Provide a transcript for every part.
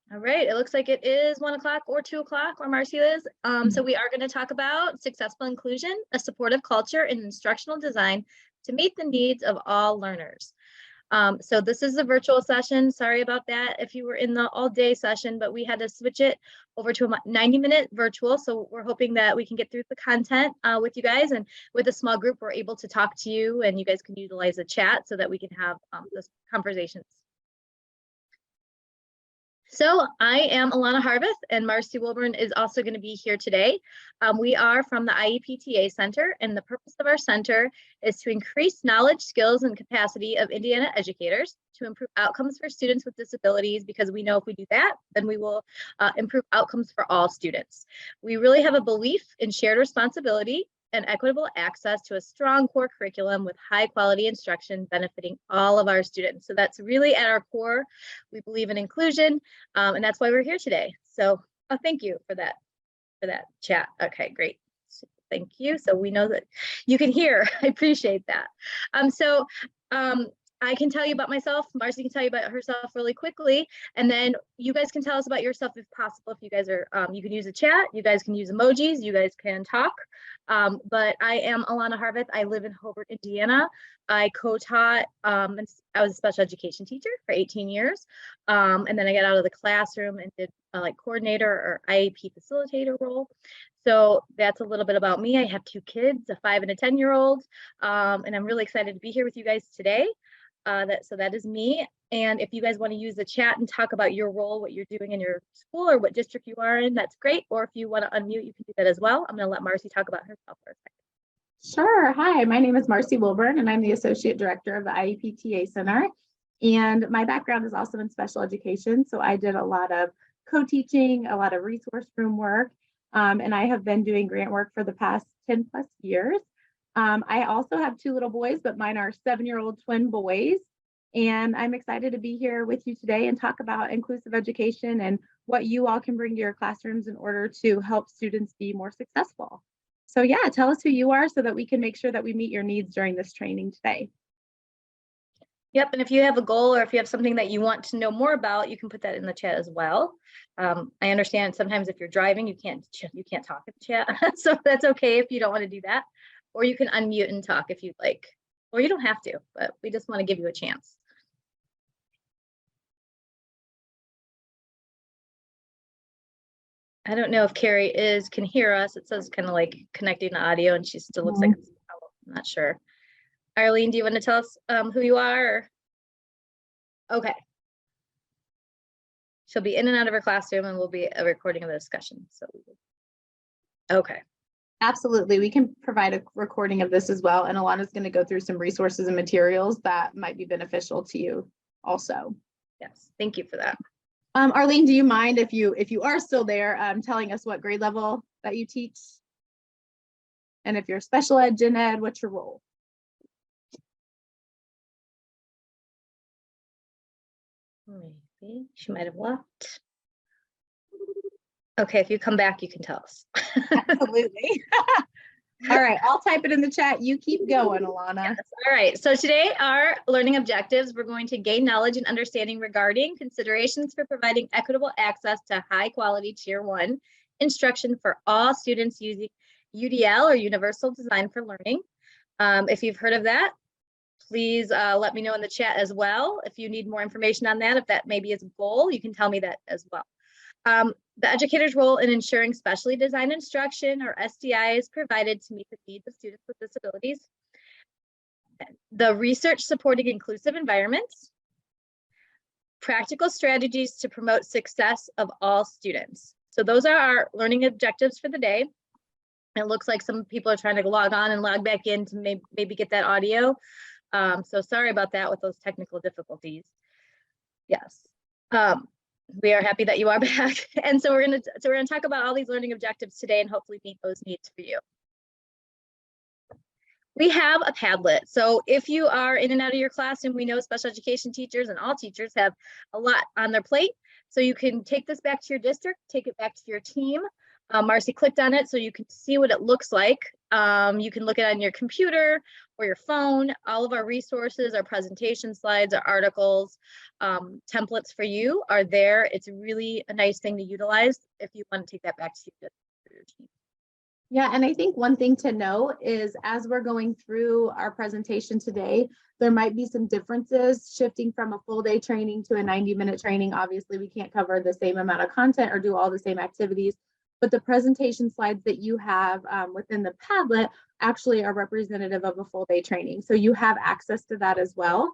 All right, it looks like it is 1 o'clock or 2 o'clock where Marcy is. So we are going to talk about successful inclusion, a supportive culture in instructional design to meet the needs of all learners. So this is a virtual session. Sorry about that if you were in the all day session, but we had to switch it over to a 90-minute virtual. So we're hoping that we can get through the content with you guys, and with a small group, we're able to talk to you and you guys can utilize the chat so that we can have those conversations. So I am Alana Harveth, and Marcy Wilburn is also going to be here today. We are from the IEPTA Center, and the purpose of our center is to increase knowledge, skills, and capacity of Indiana educators to improve outcomes for students with disabilities, because we know if we do that, then we will improve outcomes for all students. We really have a belief in shared responsibility and equitable access to a strong core curriculum with high quality instruction benefiting all of our students. So that's really at our core. We believe in inclusion, and that's why we're here today. So thank you for that chat. Okay, great. Thank you. So we know that you can hear. I appreciate that. I can tell you about myself. Marcy can tell you about herself really quickly, and then you guys can tell us about yourself if possible. If you guys are, you can use the chat, you guys can use emojis, you guys can talk. But I am Alana Harveth. I live in Hobart, Indiana. I co-taught, I was a special education teacher for 18 years. And then I got out of the classroom and did like coordinator or IEP facilitator role. So that's a little bit about me. I have 2 kids, a 5 and a 10-year-old, and I'm really excited to be here with you guys today. So that is me. And if you guys want to use the chat and talk about your role, what you're doing in your school or what district you are in, that's great. Or if you want to unmute, you can do that as well. I'm going to let Marcy talk about herself for a second. Sure. Hi, my name is Marcy Wilburn, and I'm the Associate Director of the IEPTA Center. And my background is also in special education. So I did a lot of co-teaching, a lot of resource room work, and I have been doing grant work for the past 10 plus years. I also have 2 little boys, but mine are 7-year-old twin boys. And I'm excited to be here with you today and talk about inclusive education and what you all can bring to your classrooms in order to help students be more successful. So yeah, tell us who you are so that we can make sure that we meet your needs during this training today. Yep, and if you have a goal or if you have something that you want to know more about, you can put that in the chat as well. I understand sometimes if you're driving, you can't talk in the chat, so that's okay if you don't want to do that. Or you can unmute and talk if you'd like, or you don't have to, but we just want to give you a chance. I don't know if Carrie can hear us. It says kind of like connecting the audio and she still looks like it's, I'm not sure. Arlene, do you want to tell us who you are? Okay. She'll be in and out of her classroom and will be a recording of the discussion. So, okay. Absolutely. We can provide a recording of this as well. And Alana's going to go through some resources and materials that might be beneficial to you also. Yes, thank you for that. Arlene, do you mind if you are still there, telling us what grade level that you teach? And if you're special ed, gen ed, what's your role? Maybe she might have left. Okay, if you come back, you can tell us. Absolutely. All right, I'll type it in the chat. You keep going, Alana. Yes. All right, so today our learning objectives, we're going to gain knowledge and understanding regarding considerations for providing equitable access to high quality tier 1 instruction for all students using UDL or Universal Design for Learning. If you've heard of that, please let me know in the chat as well. If you need more information on that, if that maybe is a goal, you can tell me that as well. The educator's role in ensuring specially designed instruction, or SDI, is provided to meet the needs of students with disabilities. The research supporting inclusive environments. Practical strategies to promote success of all students. So those are our learning objectives for the day. It looks like some people are trying to log on and log back in to maybe get that audio. So sorry about that with those technical difficulties. Yes. We are happy that you are back. And so we're gonna talk about all these learning objectives today and hopefully meet those needs for you. We have a Padlet. So if you are in and out of your classroom, we know special education teachers and all teachers have a lot on their plate. So you can take this back to your district, take it back to your team. Marcy clicked on it so you can see what it looks like. You can look at it on your computer, or your phone. All of our resources, our presentation slides, our articles, templates for you are there. It's really a nice thing to utilize if you want to take that back to your team. Yeah, and I think one thing to note is as we're going through our presentation today, there might be some differences shifting from a full day training to a 90-minute training. Obviously, we can't cover the same amount of content or do all the same activities, but the presentation slides that you have within the Padlet actually are representative of a full day training. So you have access to that as well.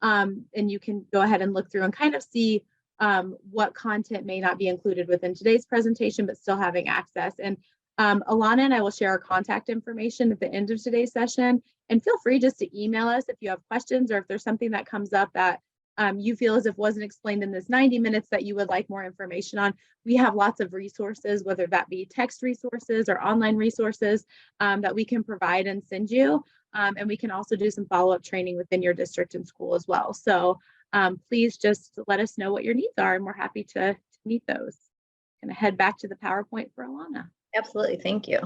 And you can go ahead and look through and kind of see what content may not be included within today's presentation, but still having access. And Alana and I will share our contact information at the end of today's session, and feel free just to email us if you have questions or if there's something that comes up that you feel as if wasn't explained in this 90 minutes that you would like more information on. We have lots of resources, whether that be text resources or online resources that we can provide and send you. And we can also do some follow-up training within your district and school as well. So please just let us know what your needs are, and we're happy to meet those. Going to head back to the PowerPoint for Alana. Absolutely. Thank you.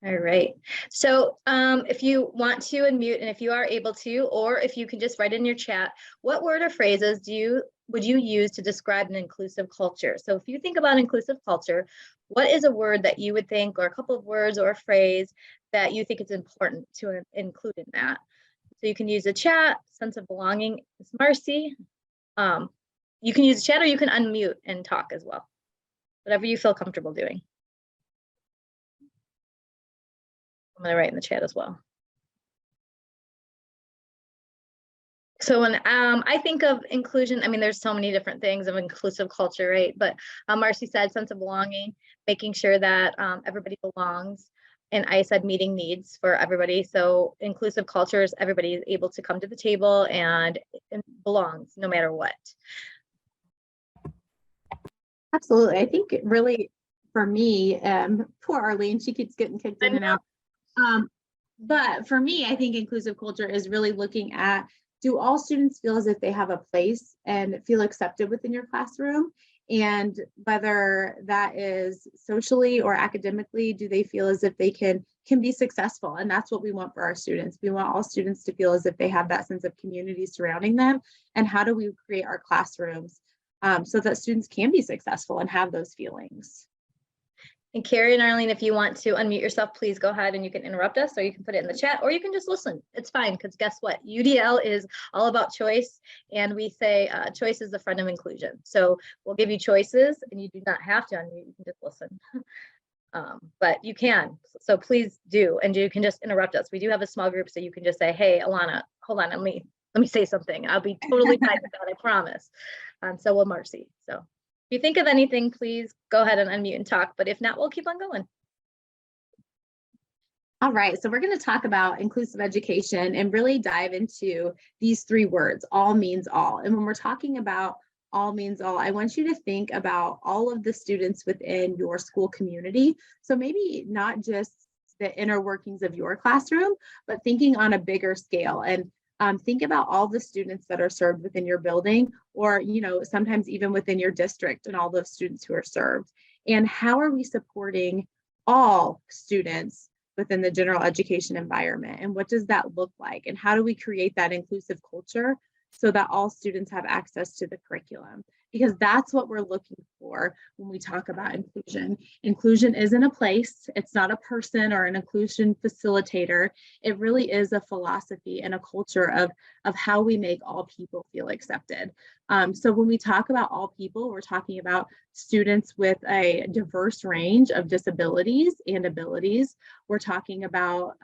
All right. So if you want to unmute, and if you are able to, or if you can just write in your chat, what word or phrases would you use to describe an inclusive culture? So if you think about inclusive culture, what is a word that you would think, or a couple of words or a phrase that you think is important to include in that? So you can use the chat, sense of belonging. It's Marcy. You can use the chat, or you can unmute and talk as well. Whatever you feel comfortable doing. I'm going to write in the chat as well. So when I think of inclusion, I mean, there's so many different things of inclusive culture, right? But Marcy said sense of belonging, making sure that everybody belongs. And I said meeting needs for everybody. So inclusive culture is everybody is able to come to the table and belongs no matter what. Absolutely. I think it really, for me, poor Arlene, she keeps getting kicked in and out. But for me, I think inclusive culture is really looking at, do all students feel as if they have a place and feel accepted within your classroom? And whether that is socially or academically, do they feel as if they can be successful? And that's what we want for our students. We want all students to feel as if they have that sense of community surrounding them. And how do we create our classrooms so that students can be successful and have those feelings? And Carrie and Arlene, if you want to unmute yourself, please go ahead and you can interrupt us, or you can put it in the chat, or you can just listen. It's fine, because guess what? UDL is all about choice, and we say choice is the friend of inclusion. So we'll give you choices, and you do not have to unmute. You can just listen. But you can, so please do, and you can just interrupt us. We do have a small group, so you can just say, hey, Alana, hold on, let me say something. I'll be totally fine with that, I promise. So will Marcy. So if you think of anything, please go ahead and unmute and talk, but if not, we'll keep on going. All right, so we're going to talk about inclusive education and really dive into these three words, all means all. And when we're talking about all means all, I want you to think about all of the students within your school community. So maybe not just the inner workings of your classroom, but thinking on a bigger scale, and think about all the students that are served within your building, or, you know, sometimes even within your district, and all those students who are served. And how are we supporting all students within the general education environment? And what does that look like? And how do we create that inclusive culture so that all students have access to the curriculum? Because that's what we're looking for when we talk about inclusion. Inclusion isn't a place, it's not a person or an inclusion facilitator. It really is a philosophy and a culture of how we make all people feel accepted. So when we talk about all people, we're talking about students with a diverse range of disabilities and abilities. We're talking about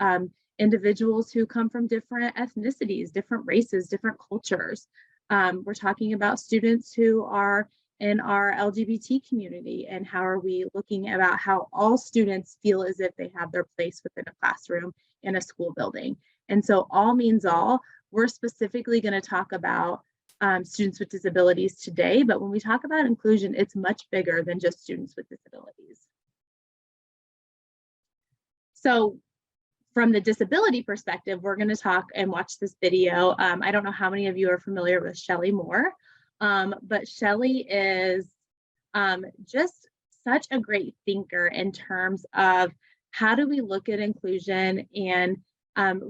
individuals who come from different ethnicities, different races, different cultures. We're talking about students who are in our LGBT community, and how are we looking about how all students feel as if they have their place within a classroom in a school building. And so all means all. We're specifically going to talk about students with disabilities today, but when we talk about inclusion, it's much bigger than just students with disabilities. So from the disability perspective, we're going to talk and watch this video. I don't know how many of you are familiar with Shelley Moore, but Shelley is just such a great thinker in terms of how do we look at inclusion and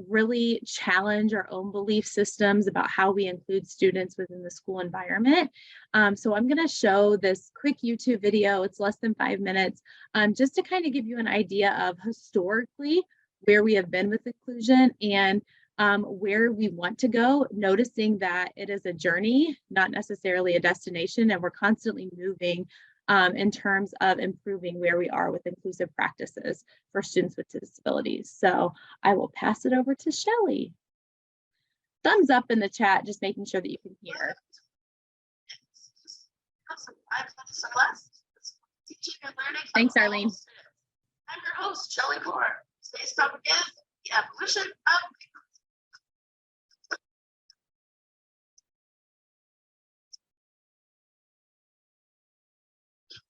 really challenge our own belief systems about how we include students within the school environment. So I'm going to show this quick YouTube video. It's less than 5 minutes, just to kind of give you an idea of historically where we have been with inclusion and where we want to go, noticing that it is a journey, not necessarily a destination, and we're constantly moving in terms of improving where we are with inclusive practices for students with disabilities. So I will pass it over to Shelly. Thumbs up in the chat, just making sure that you can hear. Awesome. I'm Celeste, teaching and learning. Thanks, Arlene. I'm your host, Shelly Moore. Today's topic is the evolution of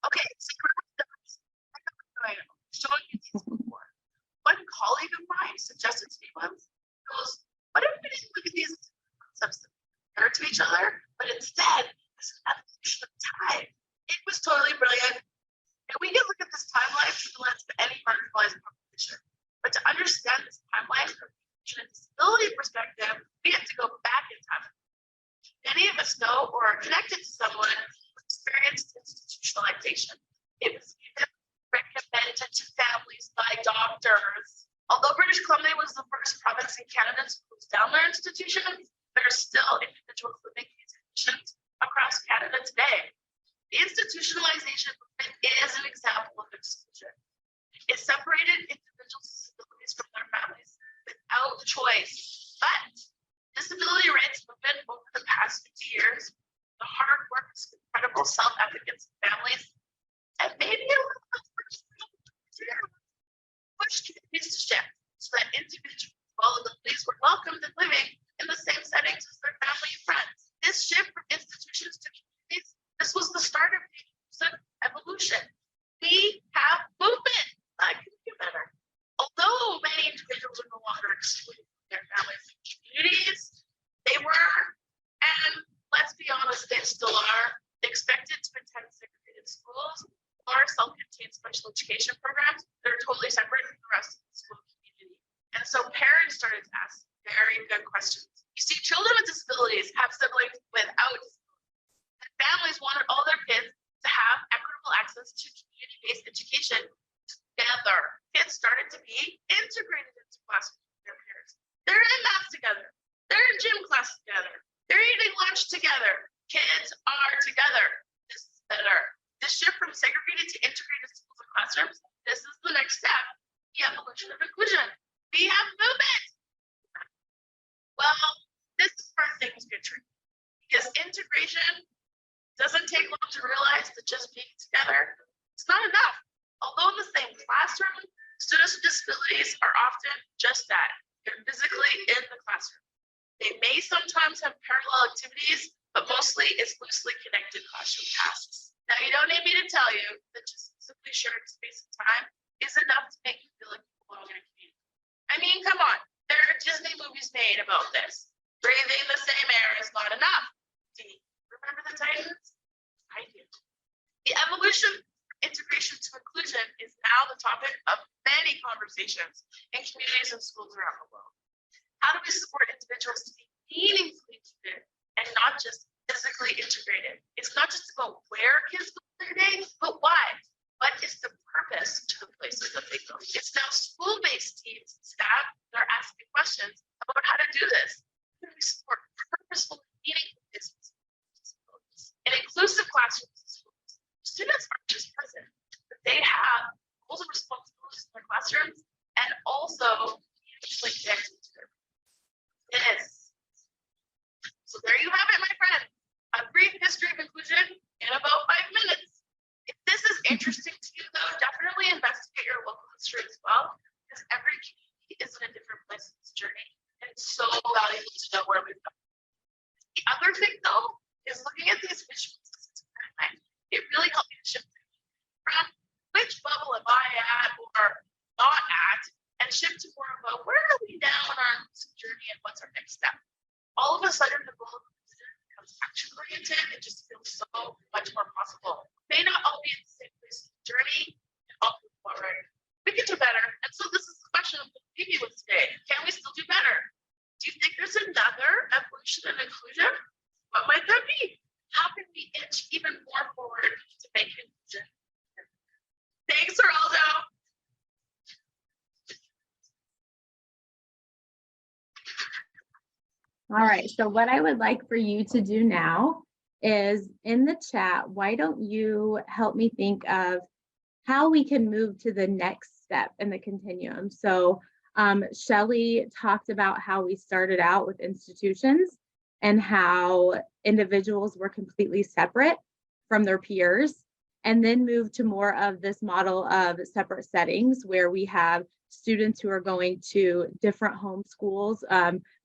okay, so I'm showing you these before. One colleague of mine suggested to me once, goes, what if we didn't look at these concepts that compare to each other, but instead it's an evolution of time. It was totally brilliant. And we can look at this timeline through the lens of any marginalized population. But to understand this timeline from a disability perspective, we have to go back in time. Many of us know or are connected to someone who experienced institutionalization. It was even recommended to families by doctors. Although British Columbia was the first province in Canada to close down their institutions, there are still individuals living in these conditions across Canada today. The institutionalization movement is an example of exclusion. It separated individuals with disabilities from their families without choice. But disability rights movement over the past 50 years, the hard work of incredible self-advocates and families, and maybe a little bit pushed communities to shift so that individuals with vulnerabilities were welcomed and living in the same settings as their family and friends. This shift from institutions to communities, this was the start of the evolution. We have movement. I can do better. Although many individuals are no longer excluded from their families and communities, they were, and let's be honest, they still are, expected to attend segregated schools or self-contained special education programs that are totally separate from the rest of the school community. And so parents started to ask very good questions. You see, children with disabilities have siblings without disabilities. And families wanted all their kids to have equitable access to community-based education together. Kids started to be integrated into classrooms with their peers. They're in math together. They're in gym class together. They're eating lunch together. Kids are together. This is better. This shift from segregated to integrated schools and classrooms, this is the next step, the evolution of inclusion. We have movement. Well, this is where things get tricky because integration doesn't take long to realize that just being together, it's not enough. Although in the same classroom, students with disabilities are often just that. They're physically in the classroom. They may sometimes have parallel activities, but mostly it's loosely connected classroom tasks. Now, you don't need me to tell you that just simply sharing space and time is enough to make you feel like you belong in a community. I mean, come on, there are Disney movies made about this. Breathing the same air is not enough. Do you remember the Titans? I do. The evolution of integration to inclusion is now the topic of many conversations in communities and schools around the world. How do we support individuals to be meaningfully included and not just physically integrated? It's not just about where kids go their day, but why. What is the purpose to the places that they go? It's now school-based teams and staff that are asking questions about how to do this. How do we support purposeful, meaningful business? In inclusive classrooms and schools, students aren't just present, but they have roles and responsibilities in their classrooms and also meaningfully connected to their this. So there you have it, my friend. A brief history of inclusion in about 5 minutes. If this is interesting to you, though, definitely investigate your local history as well, because every community is in a different place in this journey, and it's so valuable to know where we've gone. The other thing, though, is looking at these visuals. It really helped me to shift from which bubble am I at or not at, and shift to more about where are we now on our journey and what's our next step. All of a sudden, the goal becomes action-oriented. It just feels so much more possible. May not all be in the same place in the journey, and all move forward. We can do better. And so this is the question I'm going to leave you with today. Can we still All right, so what I would like for you to do now is in the chat, why don't you help me think of how we can move to the next step in the continuum. So Shelley talked about how we started out with institutions and how individuals were completely separate from their peers, and then moved to more of this model of separate settings where we have students who are going to different home schools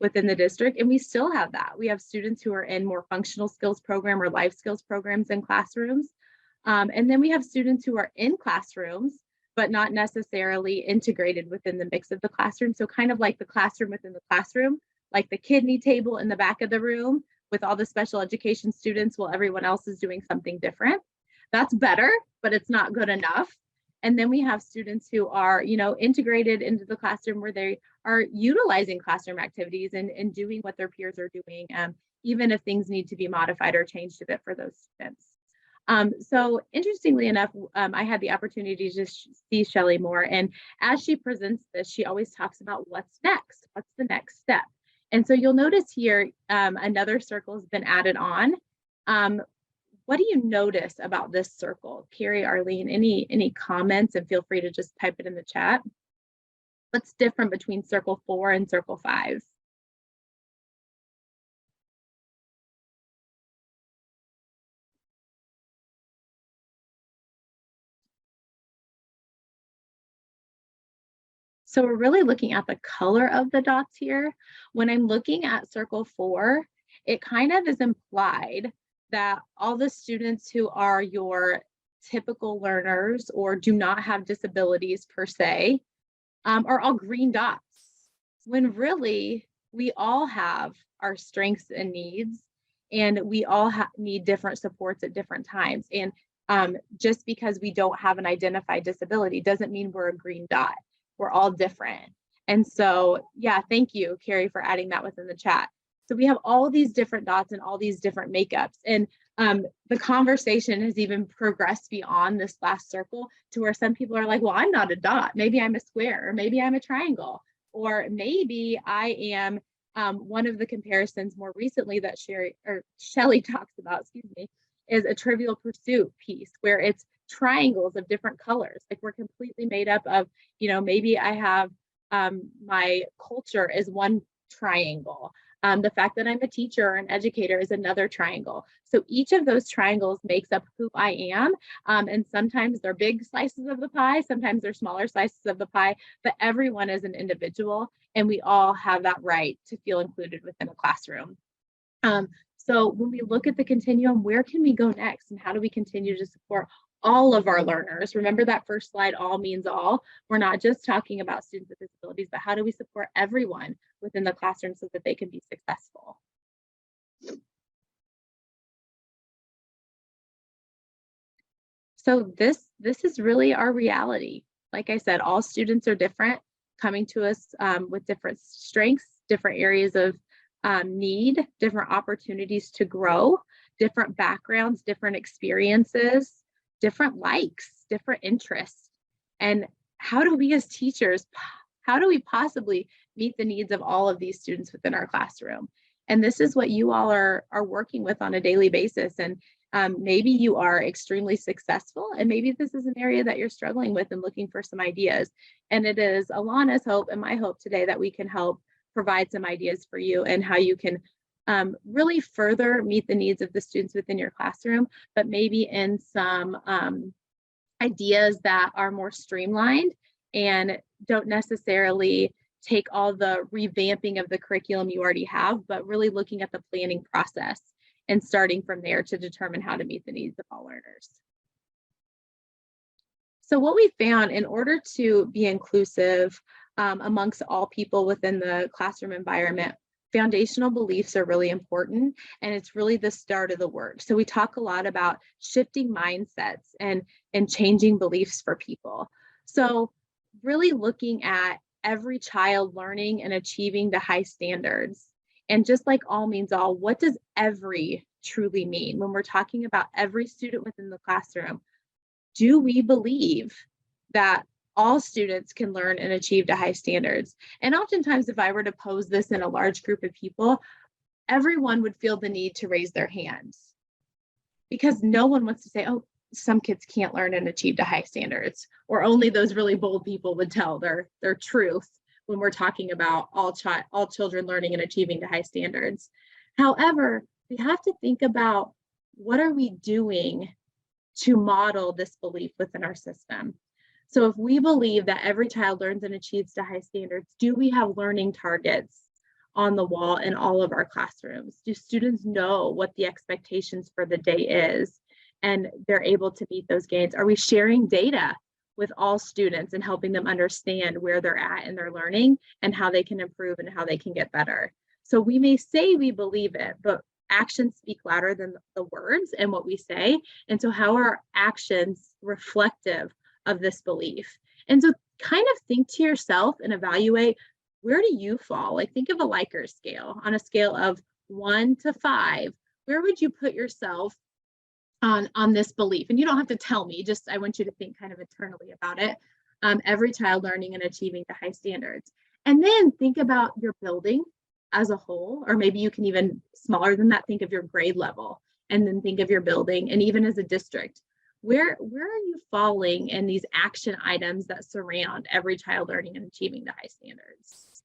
within the district. And we still have that. We have students who are in more functional skills program or life skills programs in classrooms. And then we have students who are in classrooms, but not necessarily integrated within the mix of the classroom. So kind of like the classroom within the classroom, like the kidney table in the back of the room with all the special education students while everyone else is doing something different. That's better, but it's not good enough. And then we have students who are, integrated into the classroom where they are utilizing classroom activities and doing what their peers are doing, even if things need to be modified or changed a bit for those students. So interestingly enough, I had the opportunity to see Shelley more, and as she presents this, she always talks about what's next, what's the next step. And so you'll notice here, another circle has been added on. What do you notice about this circle? Carrie, Arlene, any comments, and feel free to just type it in the chat. What's different between circle 4 and circle 5? So we're really looking at the color of the dots here. When I'm looking at circle 4, it kind of is implied that all the students who are your typical learners or do not have disabilities per se are all green dots, when really we all have our strengths and needs, and we all need different supports at different times. And just because we don't have an identified disability doesn't mean we're a green dot. We're all different. And so, yeah, thank you, Carrie, for adding that within the chat. So we have all these different dots and all these different makeups. And the conversation has even progressed beyond this last circle to where some people are like, well, I'm not a dot. Maybe I'm a square, or maybe I'm a triangle, or maybe I am one of the comparisons more recently that Shelley talks about, is a Trivial Pursuit piece where it's triangles of different colors. Like we're completely made up of, maybe I have my culture is one triangle. The fact that I'm a teacher or an educator is another triangle. So each of those triangles makes up who I am. And sometimes they're big slices of the pie, sometimes they're smaller slices of the pie, but everyone is an individual and we all have that right to feel included within a classroom. So when we look at the continuum, where can we go next and how do we continue to support all of our learners? Remember that first slide, all means all. We're not just talking about students with disabilities, but how do we support everyone within the classroom so that they can be successful? So this is really our reality. Like I said, all students are different, coming to us with different strengths, different areas of need, different opportunities to grow, different backgrounds, different experiences, different likes, different interests. And how do we as teachers, how do we possibly meet the needs of all of these students within our classroom? And this is what you all are working with on a daily basis. And maybe you are extremely successful, and maybe this is an area that you're struggling with and looking for some ideas. And it is Alana's hope and my hope today that we can help provide some ideas for you and how you can really further meet the needs of the students within your classroom, but maybe in some ideas that are more streamlined and don't necessarily take all the revamping of the curriculum you already have, but really looking at the planning process and starting from there to determine how to meet the needs of all learners. So what we found, in order to be inclusive amongst all people within the classroom environment, foundational beliefs are really important, and it's really the start of the work. So we talk a lot about shifting mindsets and changing beliefs for people. So really looking at every child learning and achieving the high standards. And just like all means all, what does every truly mean? When we're talking about every student within the classroom, do we believe that all students can learn and achieve to high standards? And oftentimes, if I were to pose this in a large group of people, everyone would feel the need to raise their hands because no one wants to say, oh, some kids can't learn and achieve to high standards, or only those really bold people would tell their truth when we're talking about all children learning and achieving to high standards. However, we have to think about what are we doing to model this belief within our system. So if we believe that every child learns and achieves to high standards, do we have learning targets on the wall in all of our classrooms? Do students know what the expectations for the day is and they're able to meet those gains? Are we sharing data with all students and helping them understand where they're at in their learning and how they can improve and how they can get better? So we may say we believe it, but actions speak louder than the words and what we say. And so how are our actions reflective of this belief? And so kind of think to yourself and evaluate, where do you fall? Like think of a Likert scale. On a scale of 1 to 5, where would you put yourself on this belief? And you don't have to tell me, just I want you to think kind of internally about it. Every child learning and achieving to high standards. And then think about your building as a whole, or maybe you can even smaller than that, think of your grade level, and then think of your building, and even as a district, where are you falling in these action items that surround every child learning and achieving to high standards?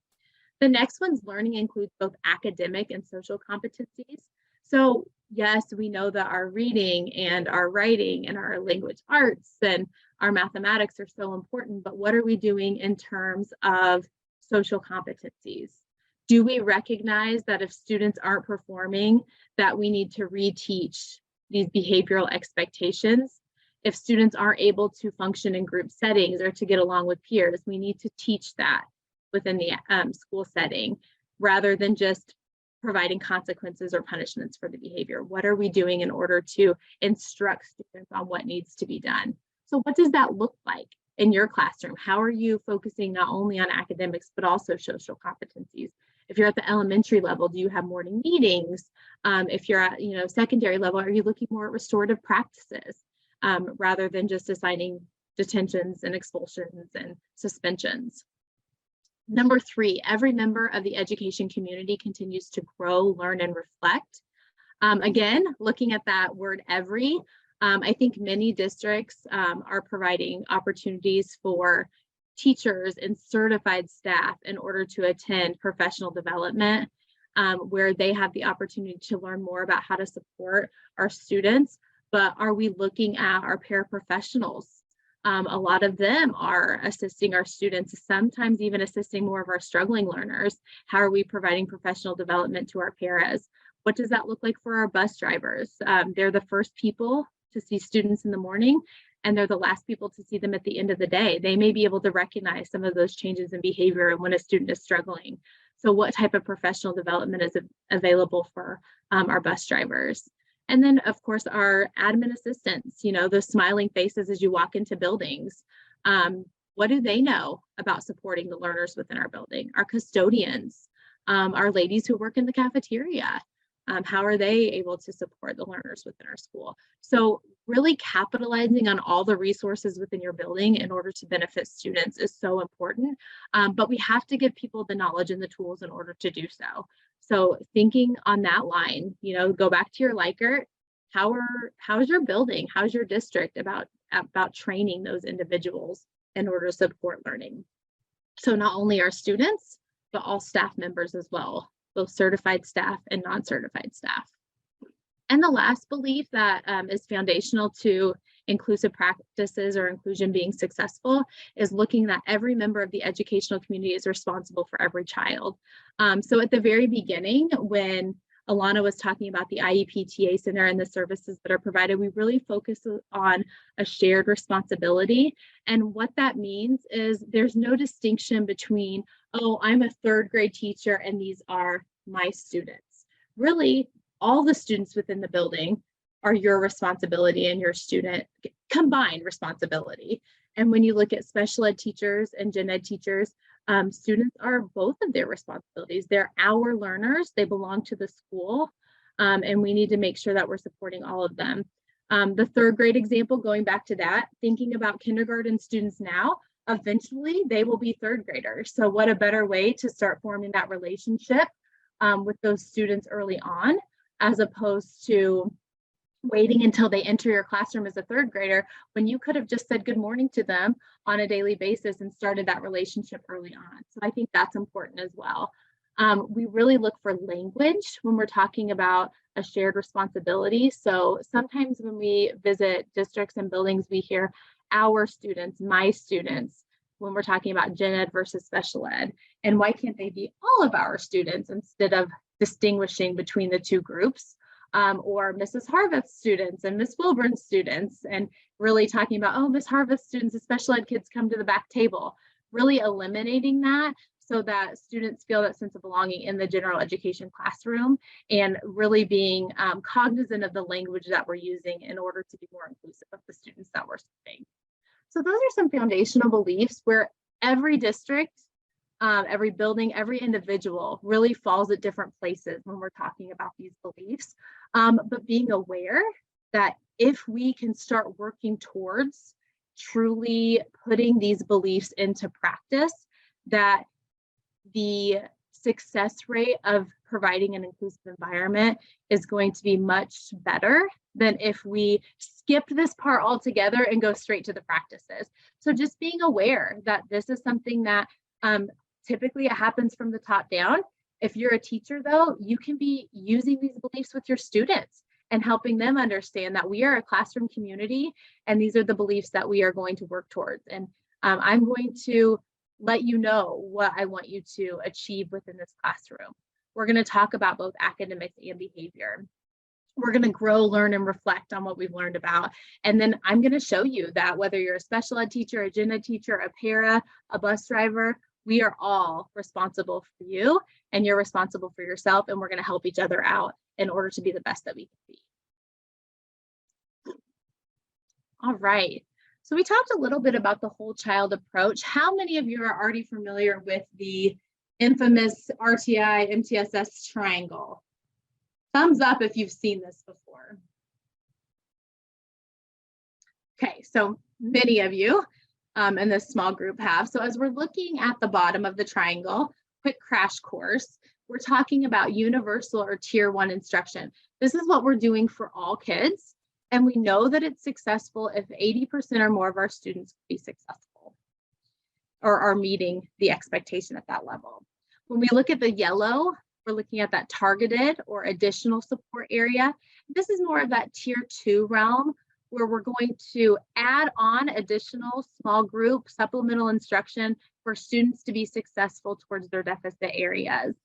The next one's learning includes both academic and social competencies. So yes, we know that our reading and our writing and our language arts and our mathematics are so important, but what are we doing in terms of social competencies? Do we recognize that if students aren't performing, that we need to reteach these behavioral expectations? If students aren't able to function in group settings or to get along with peers, we need to teach that within the school setting rather than just providing consequences or punishments for the behavior. What are we doing in order to instruct students on what needs to be done? So what does that look like in your classroom? How are you focusing not only on academics, but also social competencies? If you're at the elementary level, do you have morning meetings? If you're at secondary level, are you looking more at restorative practices rather than just assigning detentions and expulsions and suspensions? Number 3, every member of the education community continues to grow, learn, and reflect. Again, looking at that word every, I think many districts are providing opportunities for teachers and certified staff in order to attend professional development where they have the opportunity to learn more about how to support our students. But are we looking at our paraprofessionals? A lot of them are assisting our students, sometimes even assisting more of our struggling learners. How are we providing professional development to our paras? What does that look like for our bus drivers? They're the first people to see students in the morning, and they're the last people to see them at the end of the day. They may be able to recognize some of those changes in behavior and when a student is struggling. So what type of professional development is available for our bus drivers? And then, of course, our admin assistants, those smiling faces as you walk into buildings. What do they know about supporting the learners within our building? Our custodians, our ladies who work in the cafeteria. How are they able to support the learners within our school? So really capitalizing on all the resources within your building in order to benefit students is so important. But we have to give people the knowledge and the tools in order to do so. So thinking on that line, go back to your Likert. How's your building? How's your district about training those individuals in order to support learning? So not only our students, but all staff members as well, both certified staff and non-certified staff. And the last belief that is foundational to inclusive practices or inclusion being successful is looking that every member of the educational community is responsible for every child. So at the very beginning, when Alana was talking about the IEP TA Center and the services that are provided, we really focus on a shared responsibility. And what that means is there's no distinction between, oh, I'm a 3rd grade teacher and these are my students. Really, all the students within the building are your responsibility and your student combined responsibility. And when you look at special ed teachers and gen ed teachers, students are both of their responsibilities. They're our learners, they belong to the school, and we need to make sure that we're supporting all of them. The 3rd grade example, going back to that, thinking about kindergarten students now, eventually they will be 3rd graders. So what a better way to start forming that relationship with those students early on, as opposed to waiting until they enter your classroom as a third grader, when you could have just said good morning to them on a daily basis and started that relationship early on. So I think that's important as well. We really look for language when we're talking about a shared responsibility. So sometimes when we visit districts and buildings, we hear our students, my students, when we're talking about gen ed versus special ed. And why can't they be all of our students instead of distinguishing between the two groups? Or Mrs. Harvith's students and Miss Wilburn's students, and really talking about, oh, Miss Harvith's students, the special ed kids come to the back table, really eliminating that so that students feel that sense of belonging in the general education classroom, and really being cognizant of the language that we're using in order to be more inclusive of the students that we're serving. So those are some foundational beliefs where every district, every building, every individual really falls at different places when we're talking about these beliefs. But being aware that if we can start working towards truly putting these beliefs into practice, that the success rate of providing an inclusive environment is going to be much better than if we skipped this part altogether and go straight to the practices. So just being aware that this is something that typically it happens from the top down. If you're a teacher, though, you can be using these beliefs with your students and helping them understand that we are a classroom community and these are the beliefs that we are going to work towards. And I'm going to let you know what I want you to achieve within this classroom. We're going to talk about both academics and behavior. We're going to grow, learn, and reflect on what we've learned about. And then I'm going to show you that whether you're a special ed teacher, a gen ed teacher, a para, a bus driver, we are all responsible for you and you're responsible for yourself, and we're going to help each other out in order to be the best that we can be. All right. So we talked a little bit about the whole child approach. How many of you are already familiar with the infamous RTI MTSS triangle? Thumbs up if you've seen this before. Okay, so many of you in this small group have. So as we're looking at the bottom of the triangle, quick crash course, we're talking about universal or tier 1 instruction. This is what we're doing for all kids. And we know that it's successful if 80% or more of our students be successful or are meeting the expectation at that level. When we look at the yellow, we're looking at that targeted or additional support area. This is more of that tier 2 realm where we're going to add on additional small group supplemental instruction for students to be successful towards their deficit areas.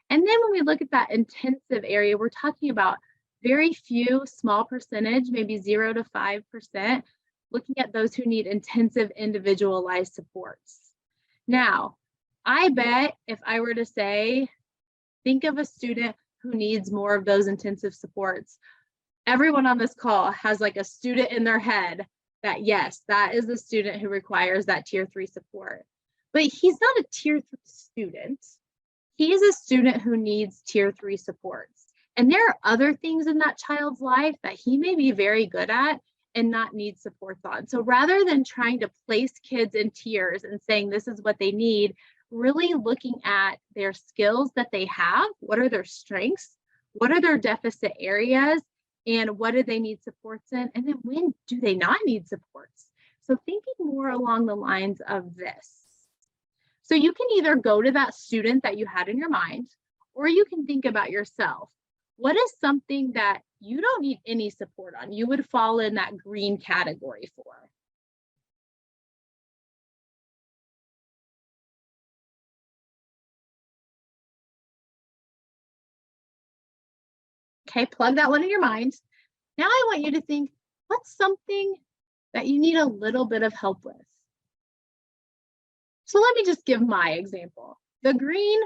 And then when we look at that intensive area, we're talking about very few, small percentage, maybe 0 to 5%, looking at those who need intensive individualized supports. Now, I bet if I were to say, think of a student who needs more of those intensive supports, everyone on this call has like a student in their head that, yes, that is the student who requires that tier 3 support. But he's not a tier 3 student. He is a student who needs tier 3 supports. And there are other things in that child's life that he may be very good at and not need supports on. So rather than trying to place kids in tiers and saying this is what they need, really looking at their skills that they have, what are their strengths, what are their deficit areas, and what do they need supports in, and then when do they not need supports? So thinking more along the lines of this. So you can either go to that student that you had in your mind, or you can think about yourself. What is something that you don't need any support on? You would fall in that green category for. Okay, plug that one in your mind. Now I want you to think, what's something that you need a little bit of help with? So let me just give my example. The green,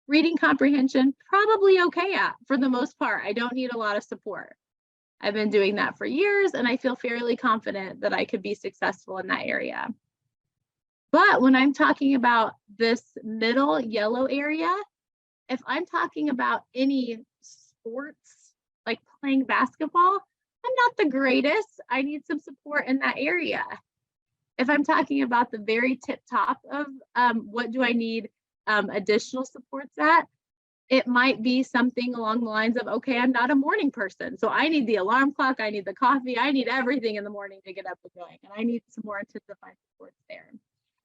reading comprehension, probably okay at for the most part. I don't need a lot of support. I've been doing that for years and I feel fairly confident that I could be successful in that area. But when I'm talking about this middle yellow area, if I'm talking about any sports, like playing basketball, I'm not the greatest. I need some support in that area. If I'm talking about the very tip top of what do I need additional supports at, It might be something along the lines of, okay, I'm not a morning person, so I need the alarm clock, I need the coffee, I need everything in the morning to get up and going, and I need some more intensified supports there.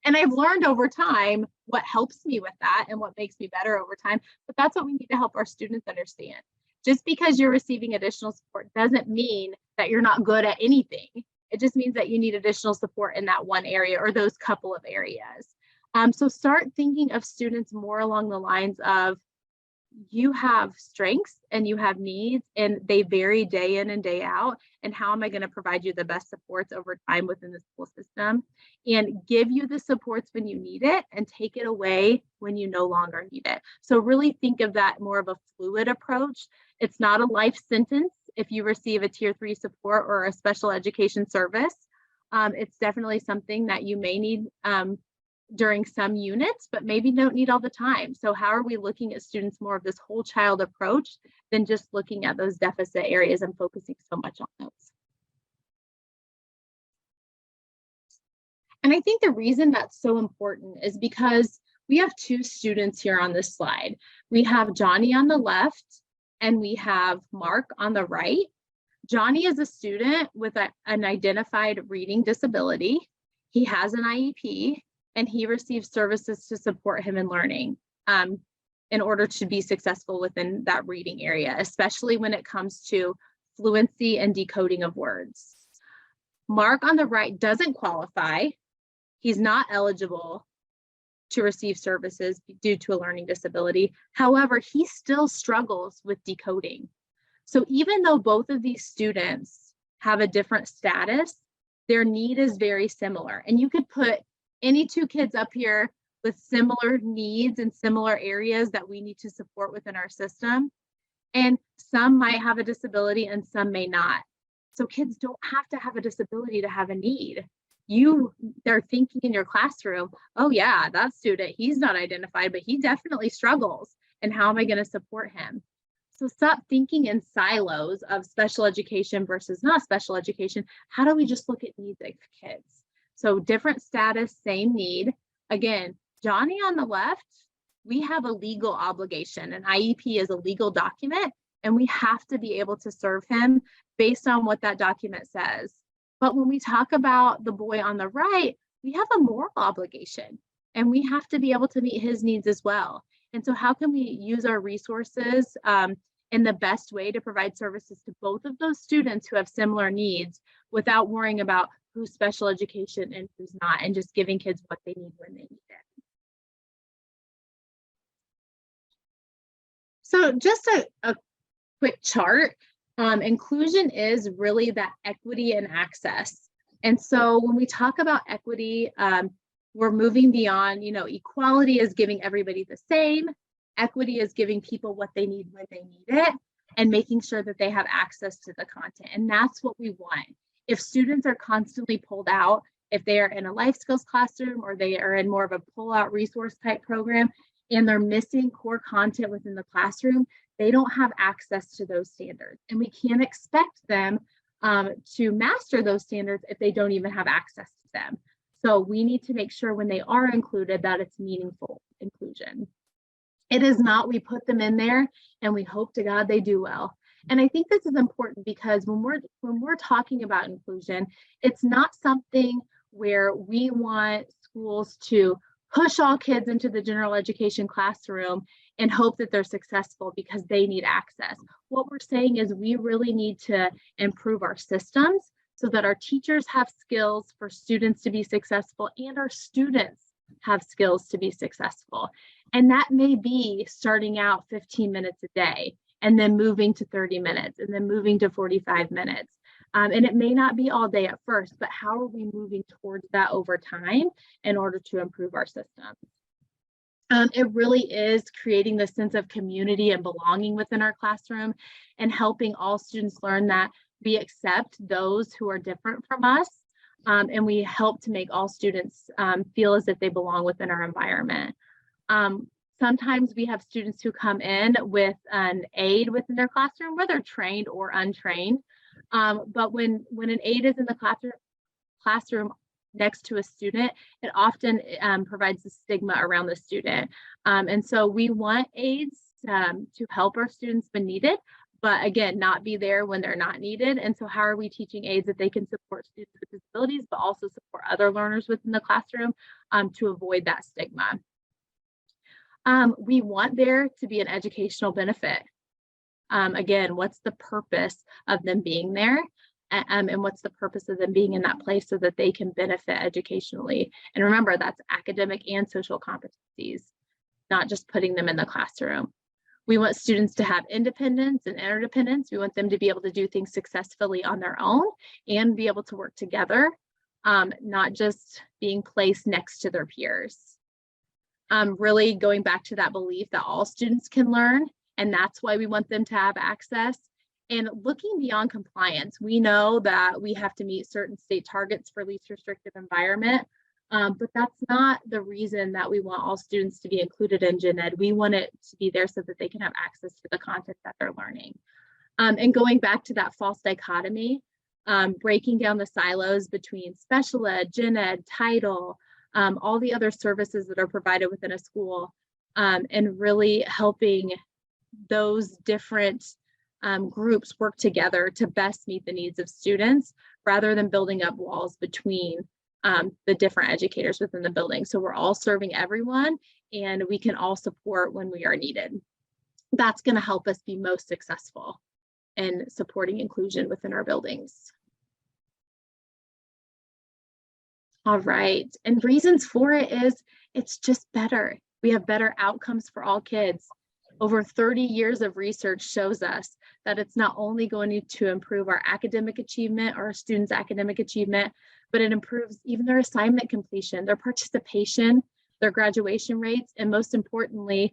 And I've learned over time what helps me with that and what makes me better over time, but that's what we need to help our students understand. Just because you're receiving additional support doesn't mean that you're not good at anything. It just means that you need additional support in that one area or those couple of areas. So start thinking of students more along the lines of, you have strengths and you have needs, and they vary day in and day out. And how am I going to provide you the best supports over time within the school system, and give you the supports when you need it and take it away when you no longer need it? So really think of that more of a fluid approach. It's not a life sentence if you receive a tier 3 support or a special education service. It's definitely something that you may need during some units, but maybe don't need all the time. So how are we looking at students more of this whole child approach than just looking at those deficit areas and focusing so much on those? And I think the reason that's so important is because we have two students here on this slide. We have Johnny on the left and we have Mark on the right. Johnny is a student with an identified reading disability. He has an IEP, and he receives services to support him in learning in order to be successful within that reading area, especially when it comes to fluency and decoding of words. Mark on the right doesn't qualify. He's not eligible to receive services due to a learning disability. However, he still struggles with decoding. So even though both of these students have a different status, their need is very similar. And you could put any two kids up here with similar needs and similar areas that we need to support within our system. And some might have a disability and some may not. So kids don't have to have a disability to have a need. They're thinking in your classroom, oh yeah, that student, he's not identified, but he definitely struggles. And how am I going to support him? So stop thinking in silos of special education versus not special education. How do we just look at needs of kids? So different status, same need. Again, Johnny on the left, we have a legal obligation. An IEP is a legal document, and we have to be able to serve him based on what that document says. But when we talk about the boy on the right, we have a moral obligation, and we have to be able to meet his needs as well. And so how can we use our resources in the best way to provide services to both of those students who have similar needs without worrying about who's special education and who's not, and just giving kids what they need when they need it? So just a quick chart. Inclusion is really that equity and access. And so when we talk about equity, we're moving beyond, equality is giving everybody the same. Equity is giving people what they need when they need it, and making sure that they have access to the content. And that's what we want. If students are constantly pulled out, if they are in a life skills classroom or they are in more of a pull-out resource type program and they're missing core content within the classroom, they don't have access to those standards. And we can't expect them to master those standards if they don't even have access to them. So we need to make sure when they are included that it's meaningful inclusion. It is not we put them in there and we hope to God they do well. And I think this is important because when we're talking about inclusion, it's not something where we want schools to push all kids into the general education classroom and hope that they're successful because they need access. What we're saying is we really need to improve our systems so that our teachers have skills for students to be successful and our students have skills to be successful. And that may be starting out 15 minutes a day and then moving to 30 minutes and then moving to 45 minutes. And it may not be all day at first, but how are we moving towards that over time in order to improve our systems? It really is creating the sense of community and belonging within our classroom and helping all students learn that we accept those who are different from us. And we help to make all students feel as if they belong within our environment. Sometimes we have students who come in with an aide within their classroom, whether trained or untrained. But when an aide is in the classroom, next to a student, it often provides a stigma around the student. And so we want aides to help our students when needed, but again, not be there when they're not needed. And so how are we teaching aides that they can support students with disabilities, but also support other learners within the classroom to avoid that stigma? We want there to be an educational benefit. Again, what's the purpose of them being there? And what's the purpose of them being in that place so that they can benefit educationally? And remember, that's academic and social competencies, not just putting them in the classroom. We want students to have independence and interdependence. We want them to be able to do things successfully on their own and be able to work together, not just being placed next to their peers. Really going back to that belief that all students can learn, and that's why we want them to have access. And looking beyond compliance, we know that we have to meet certain state targets for least restrictive environment, but that's not the reason that we want all students to be included in gen ed. We want it to be there so that they can have access to the content that they're learning. And going back to that false dichotomy, breaking down the silos between special ed, gen ed, title, all the other services that are provided within a school, and really helping those different groups work together to best meet the needs of students rather than building up walls between the different educators within the building. So we're all serving everyone and we can all support when we are needed. That's going to help us be most successful in supporting inclusion within our buildings. All right, and reasons for it is it's just better. We have better outcomes for all kids. Over 30 years of research shows us that it's not only going to improve our academic achievement or our students' academic achievement, but it improves even their assignment completion, their participation, their graduation rates, and most importantly,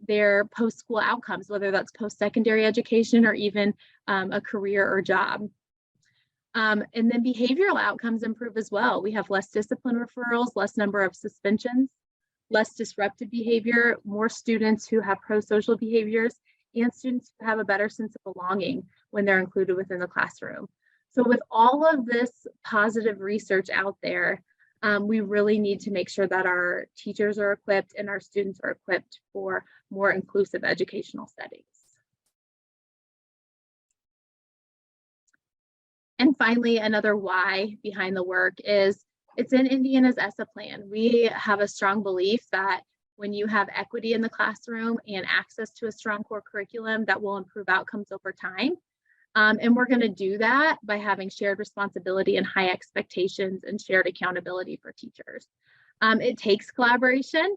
their post-school outcomes, whether that's post-secondary education or even a career or job. And then behavioral outcomes improve as well. We have less discipline referrals, less number of suspensions, less disruptive behavior, more students who have pro-social behaviors, and students who have a better sense of belonging when they're included within the classroom. So with all of this positive research out there, we really need to make sure that our teachers are equipped and our students are equipped for more inclusive educational settings. And finally, another why behind the work is it's in Indiana's ESSA plan. We have a strong belief that when you have equity in the classroom and access to a strong core curriculum, that will improve outcomes over time. And we're going to do that by having shared responsibility and high expectations and shared accountability for teachers. It takes collaboration.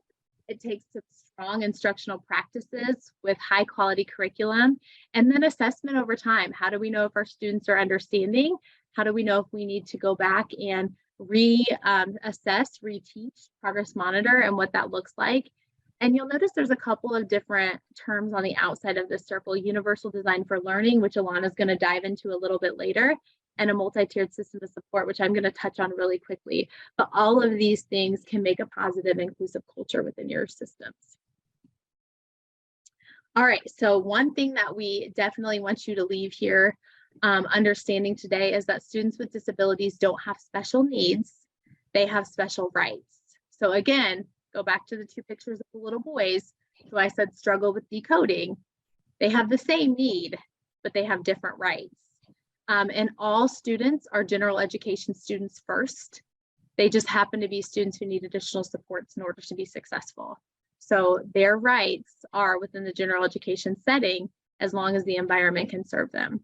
It takes strong instructional practices with high quality curriculum, and then assessment over time. How do we know if our students are understanding? How do we know if we need to go back and reassess, reteach, progress monitor, and what that looks like? And you'll notice there's a couple of different terms on the outside of this circle: universal design for learning, which Alana is going to dive into a little bit later, and a multi-tiered system of support, which I'm going to touch on really quickly. But all of these things can make a positive, inclusive culture within your systems. All right, so one thing that we definitely want you to leave here understanding today is that students with disabilities don't have special needs, they have special rights. So again, go back to the two pictures of the little boys who I said struggle with decoding. They have the same need, but they have different rights. And all students are general education students first. They just happen to be students who need additional supports in order to be successful. So their rights are within the general education setting as long as the environment can serve them.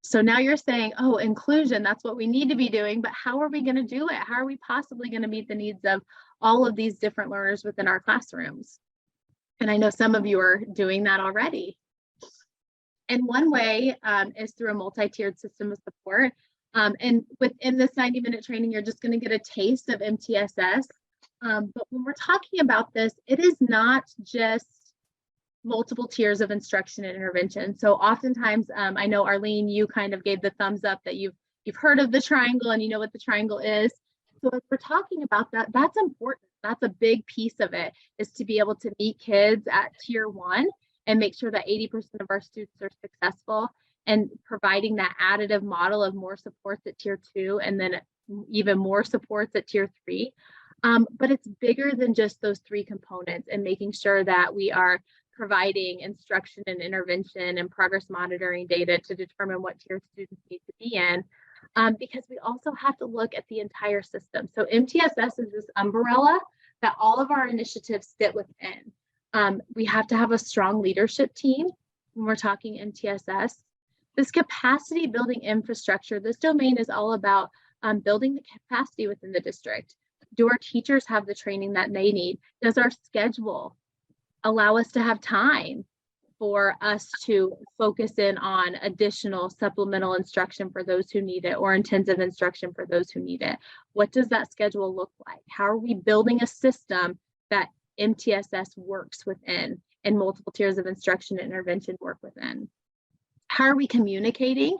So now you're saying, oh, inclusion, that's what we need to be doing, but how are we going to do it? How are we possibly going to meet the needs of all of these different learners within our classrooms? And I know some of you are doing that already. And one way is through a multi-tiered system of support. And within this 90-minute training, you're just going to get a taste of MTSS. But when we're talking about this, it is not just multiple tiers of instruction and intervention. So oftentimes, I know Arlene, you kind of gave the thumbs up that you've heard of the triangle and you know what the triangle is. So if we're talking about that, that's important. That's a big piece of it, is to be able to meet kids at tier 1 and make sure that 80% of our students are successful. and providing that additive model of more supports at tier 2 and then even more supports at tier 3. But it's bigger than just those 3 components, and making sure that we are providing instruction and intervention and progress monitoring data to determine what tier students need to be in, because we also have to look at the entire system. So MTSS is this umbrella that all of our initiatives sit within. We have to have a strong leadership team when we're talking MTSS. This capacity building infrastructure, this domain is all about building the capacity within the district. Do our teachers have the training that they need? Does our schedule allow us to have time for us to focus in on additional supplemental instruction for those who need it, or intensive instruction for those who need it? What does that schedule look like? How are we building a system that MTSS works within and multiple tiers of instruction and intervention work within? How are we communicating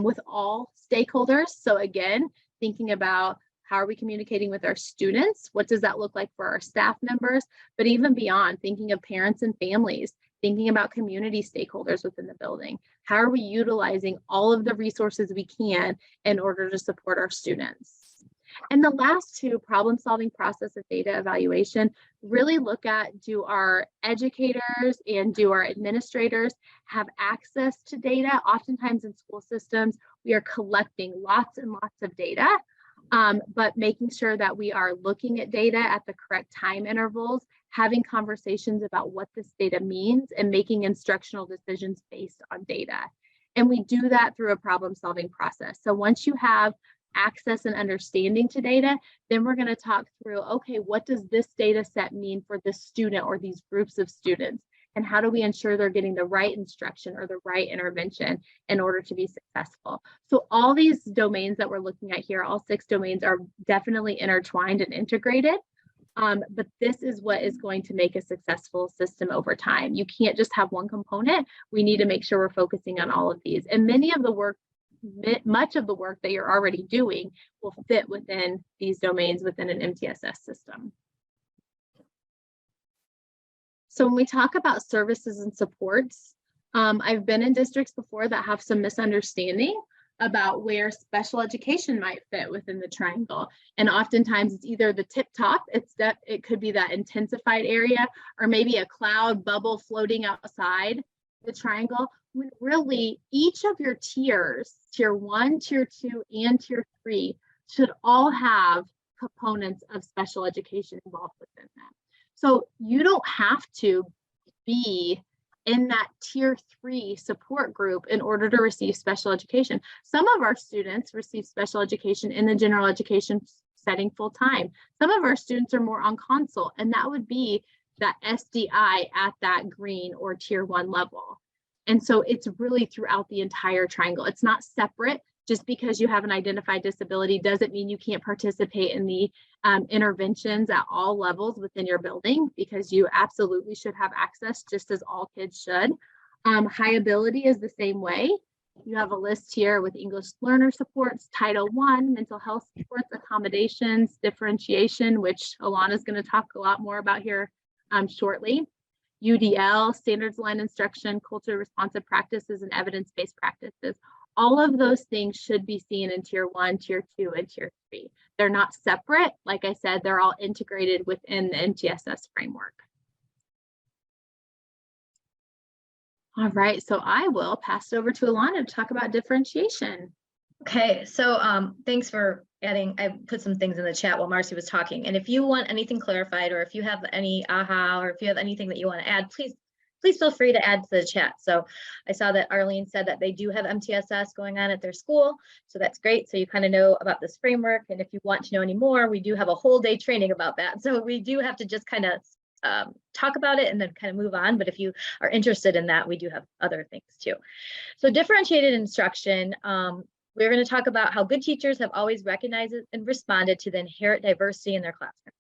with all stakeholders? So again, thinking about how are we communicating with our students? What does that look like for our staff members? But even beyond, thinking of parents and families, thinking about community stakeholders within the building. How are we utilizing all of the resources we can in order to support our students? And the last 2, problem solving process of data evaluation, really look at, do our educators and do our administrators have access to data? Oftentimes in school systems, we are collecting lots and lots of data, but making sure that we are looking at data at the correct time intervals, having conversations about what this data means, and making instructional decisions based on data. And we do that through a problem solving process. So once you have access and understanding to data, then we're going to talk through, okay, what does this data set mean for this student or these groups of students? And how do we ensure they're getting the right instruction or the right intervention in order to be successful? So all these domains that we're looking at here, all 6 domains, are definitely intertwined and integrated. But this is what is going to make a successful system over time. You can't just have one component. We need to make sure we're focusing on all of these. And much of the work that you're already doing will fit within these domains within an MTSS system. So when we talk about services and supports, I've been in districts before that have some misunderstanding about where special education might fit within the triangle. And oftentimes it's either the tip top, it could be that intensified area, or maybe a cloud bubble floating outside the triangle, when really each of your tiers, tier 1, tier 2, and tier 3, should all have components of special education involved within them. So you don't have to be in that tier 3 support group in order to receive special education. Some of our students receive special education in the general education setting full time. Some of our students are more on consult, and that would be that SDI at that green or tier 1 level. And so it's really throughout the entire triangle. It's not separate. Just because you have an identified disability doesn't mean you can't participate in the interventions at all levels within your building, because you absolutely should have access, just as all kids should. High ability is the same way. You have a list here with English learner supports, Title I, mental health supports, accommodations, differentiation, which Alana is going to talk a lot more about here shortly. UDL, standards aligned instruction, culturally responsive practices, and evidence-based practices. All of those things should be seen in tier 1, tier 2, and tier 3. They're not separate. Like I said, they're all integrated within the MTSS framework. All right, so I will pass it over to Alana to talk about differentiation. Okay, so thanks for adding. I put some things in the chat while Marcy was talking. And if you want anything clarified, or if you have any aha, or if you have anything that you want to add, please feel free to add to the chat. So I saw that Arlene said that they do have MTSS going on at their school. So that's great. So you kind of know about this framework. And if you want to know any more, we do have a whole day training about that. So we do have to just kind of talk about it and then kind of move on. But if you are interested in that, we do have other things too. So differentiated instruction, we're going to talk about how good teachers have always recognized and responded to the inherent diversity in their classroom.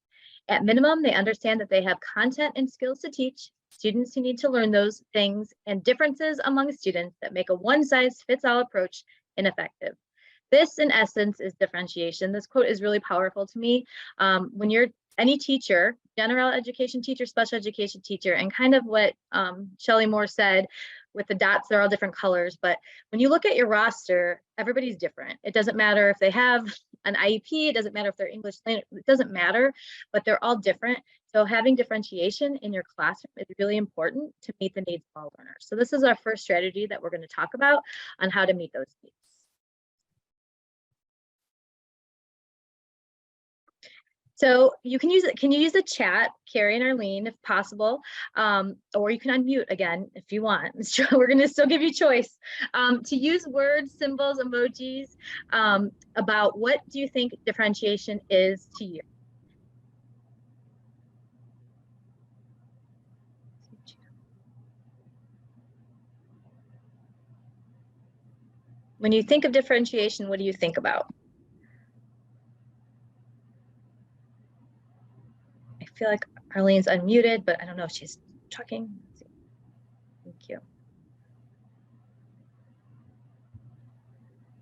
At minimum, they understand that they have content and skills to teach students who need to learn those things, and differences among students that make a one-size-fits-all approach ineffective. This, in essence, is differentiation. This quote is really powerful to me. When you're any teacher, general education teacher, special education teacher, and kind of what Shelley Moore said, with the dots, they're all different colors, but when you look at your roster, everybody's different. It doesn't matter if they have an IEP, it doesn't matter if they're English, it doesn't matter, but they're all different. So having differentiation in your classroom is really important to meet the needs of all learners. So this is our first strategy that we're going to talk about on how to meet those needs. So you can use it. Can you use the chat, Carrie and Arlene, if possible, or you can unmute again if you want. We're going to still give you choice to use words, symbols, emojis about what do you think differentiation is to you. When you think of differentiation, what do you think about? I feel like Arlene's unmuted, but I don't know if she's talking. Thank you.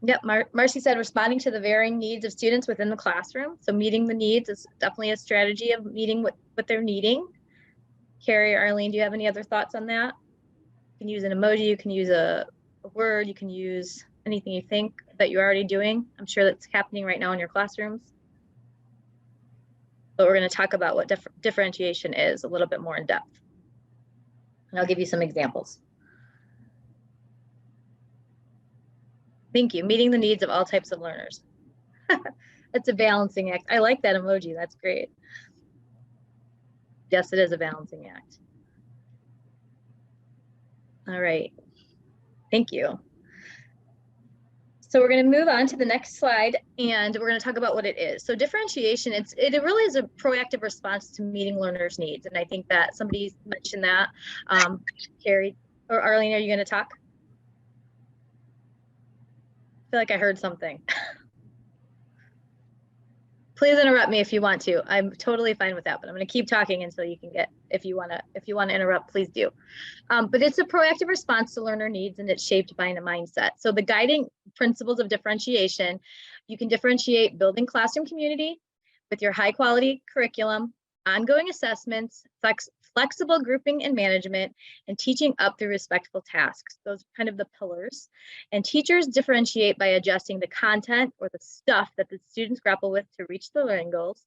Yep, Marcy said responding to the varying needs of students within the classroom. So meeting the needs is definitely a strategy of meeting what they're needing. Carrie or Arlene, do you have any other thoughts on that? You can use an emoji, you can use a word, you can use anything you think that you're already doing. I'm sure that's happening right now in your classrooms. But we're going to talk about what differentiation is a little bit more in depth. And I'll give you some examples. Thank you. Meeting the needs of all types of learners. It's a balancing act. I like that emoji. That's great. Yes, it is a balancing act. All right. Thank you. So we're going to move on to the next slide, and we're going to talk about what it is. So differentiation, it really is a proactive response to meeting learners' needs. And I think that somebody mentioned that. Carrie or Arlene, are you going to talk? I feel like I heard something. Please interrupt me if you want to. I'm totally fine with that, but I'm going to keep talking until you can get, if you want to interrupt, please do. But it's a proactive response to learner needs, and it's shaped by a mindset. So the guiding principles of differentiation, you can differentiate building classroom community with your high quality curriculum, ongoing assessments, flexible grouping and management, and teaching up through respectful tasks. Those are kind of the pillars. And teachers differentiate by adjusting the content or the stuff that the students grapple with to reach the learning goals.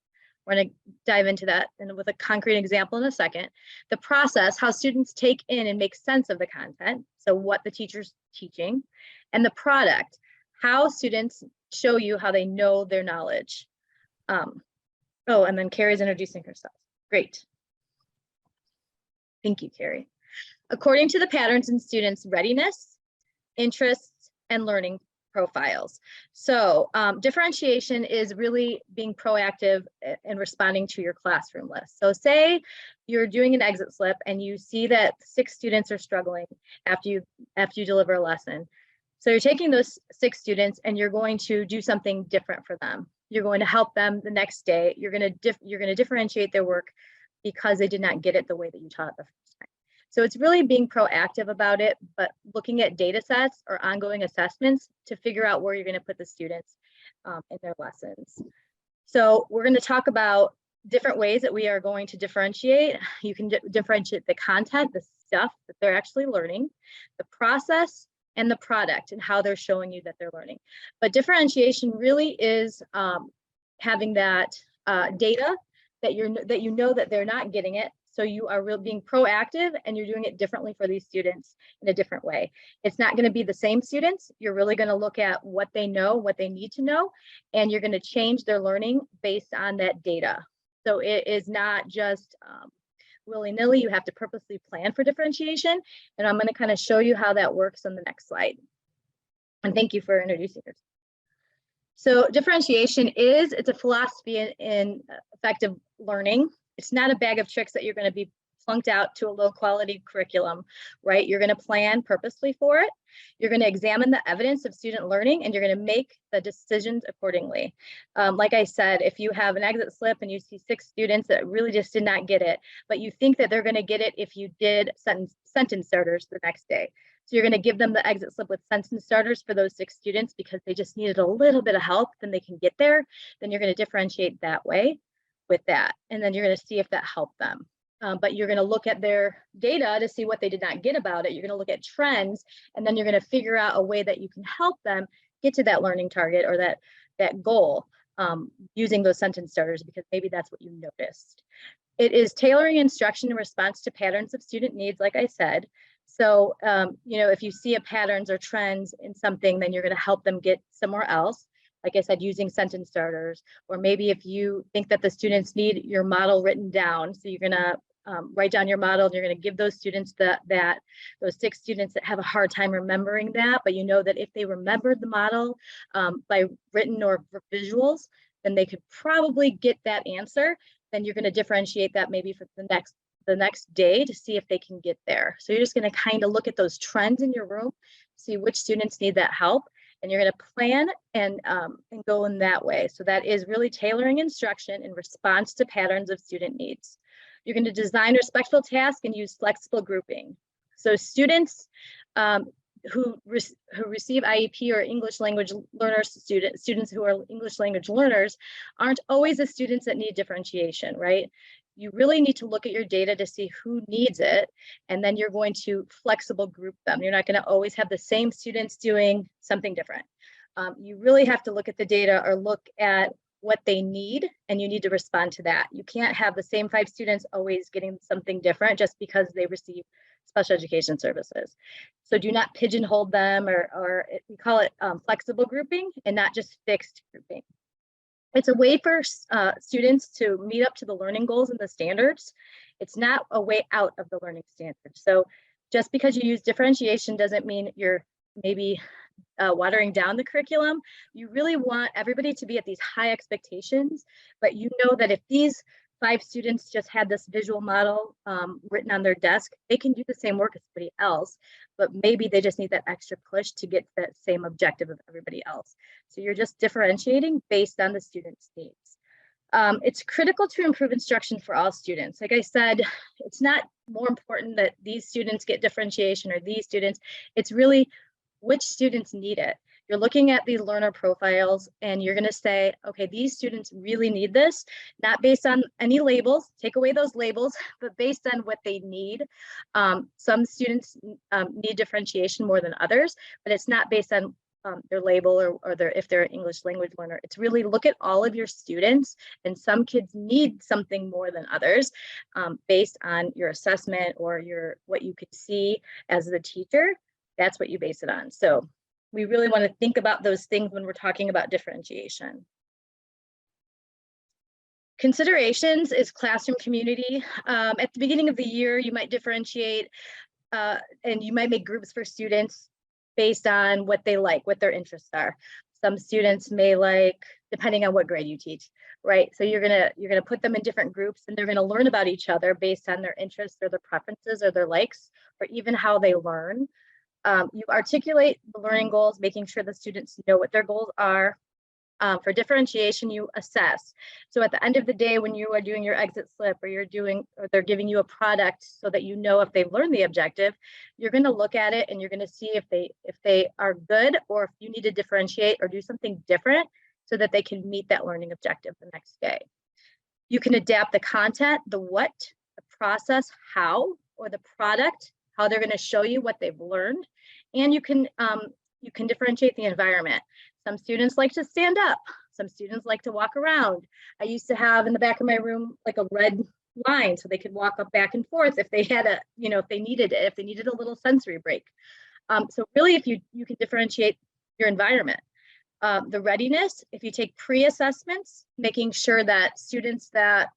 We're going to dive into that and with a concrete example in a second. The process, how students take in and make sense of the content, so what the teacher's teaching, and the product, how students show you how they know their knowledge. Oh, and then Carrie's introducing herself. Great. Thank you, Carrie. According to the patterns in students' readiness, interests, and learning profiles. So differentiation is really being proactive and responding to your classroom list. So say you're doing an exit slip and you see that 6 students are struggling after you deliver a lesson. So you're taking those 6 students and you're going to do something different for them. You're going to help them the next day. You're going to differentiate their work because they did not get it the way that you taught it the first time. So it's really being proactive about it, but looking at data sets or ongoing assessments to figure out where you're going to put the students in their lessons. So we're going to talk about different ways that we are going to differentiate. You can differentiate the content, the stuff that they're actually learning, the process, and the product and how they're showing you that they're learning. But differentiation really is having that data that you know that they're not getting it. So you are being proactive and you're doing it differently for these students in a different way. It's not going to be the same students. You're really going to look at what they know, what they need to know, and you're going to change their learning based on that data. So it is not just willy-nilly. You have to purposely plan for differentiation. And I'm going to kind of show you how that works on the next slide. And thank you for introducing yourself. So differentiation it's a philosophy in effective learning. It's not a bag of tricks that you're going to be flunked out to a low quality curriculum, right? You're going to plan purposely for it. You're going to examine the evidence of student learning and you're going to make the decisions accordingly. Like I said, if you have an exit slip and you see 6 students that really just did not get it, but you think that they're going to get it if you did sentence starters the next day. So you're going to give them the exit slip with sentence starters for those 6 students because they just needed a little bit of help, then they can get there. Then you're going to differentiate that way with that. And then you're going to see if that helped them. but you're going to look at their data to see what they did not get about it. You're going to look at trends, and then you're going to figure out a way that you can help them get to that learning target or that goal using those sentence starters, because maybe that's what you noticed. It is tailoring instruction in response to patterns of student needs, like I said. So, if you see a patterns or trends in something, then you're going to help them get somewhere else. Like I said, using sentence starters, or maybe if you think that the students need your model written down, so you're going to write down your model, and you're going to give those students those 6 students that have a hard time remembering that, but you know that if they remembered the model by written or visuals, then they could probably get that answer. Then you're going to differentiate that maybe for the next day to see if they can get there. So you're just going to kind of look at those trends in your room, see which students need that help, and you're going to plan and go in that way. So that is really tailoring instruction in response to patterns of student needs. You're going to design respectful tasks and use flexible grouping. So students who receive IEP or English language learners, students who are English language learners aren't always the students that need differentiation, right? You really need to look at your data to see who needs it, and then you're going to flexible group them. You're not going to always have the same students doing something different. You really have to look at the data or look at what they need, and you need to respond to that. You can't have the same 5 students always getting something different just because they receive special education services. So do not pigeonhole them, or we call it flexible grouping and not just fixed grouping. It's a way for students to meet up to the learning goals and the standards. It's not a way out of the learning standards. So just because you use differentiation doesn't mean you're maybe watering down the curriculum. You really want everybody to be at these high expectations, but you know that if these 5 students just had this visual model written on their desk, they can do the same work as somebody else, but maybe they just need that extra push to get that same objective of everybody else. So you're just differentiating based on the student's needs. It's critical to improve instruction for all students. Like I said, it's not more important that these students get differentiation or these students. It's really which students need it. You're looking at these learner profiles and you're going to say, okay, these students really need this, not based on any labels, take away those labels, but based on what they need. Some students need differentiation more than others, but it's not based on their label or if they're an English language learner. It's really look at all of your students, and some kids need something more than others based on your assessment or what you could see as the teacher. That's what you base it on. So we really want to think about those things when we're talking about differentiation. Considerations is classroom community. At the beginning of the year, you might differentiate and you might make groups for students based on what they like, what their interests are. Some students may like, depending on what grade you teach, right? So you're gonna put them in different groups, and they're gonna learn about each other based on their interests or their preferences or their likes, or even how they learn. You articulate the learning goals, making sure the students know what their goals are. For differentiation, you assess. So at the end of the day, when you are doing your exit slip, or they're giving you a product so that you know if they've learned the objective, you're going to look at it and you're going to see if they are good, or if you need to differentiate or do something different so that they can meet that learning objective the next day. You can adapt the content, the what, the process, how, or the product, how they're going to show you what they've learned, and you can differentiate the environment. Some students like to stand up. Some students like to walk around. I used to have in the back of my room like a red line so they could walk up back and forth if they had if they needed it, if they needed a little sensory break. So really, if you can differentiate your environment. The readiness, if you take pre-assessments, making sure that students that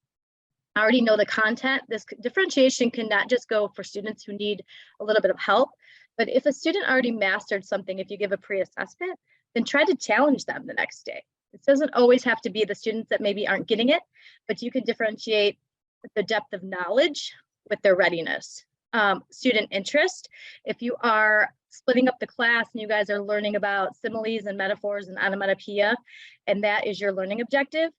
already know the content, this differentiation can not just go for students who need a little bit of help, but if a student already mastered something, if you give a pre-assessment, then try to challenge them the next day. It doesn't always have to be the students that maybe aren't getting it, but you can differentiate the depth of knowledge with their readiness. Student interest, if you are splitting up the class and you guys are learning about similes and metaphors and onomatopoeia, and that is your learning objective,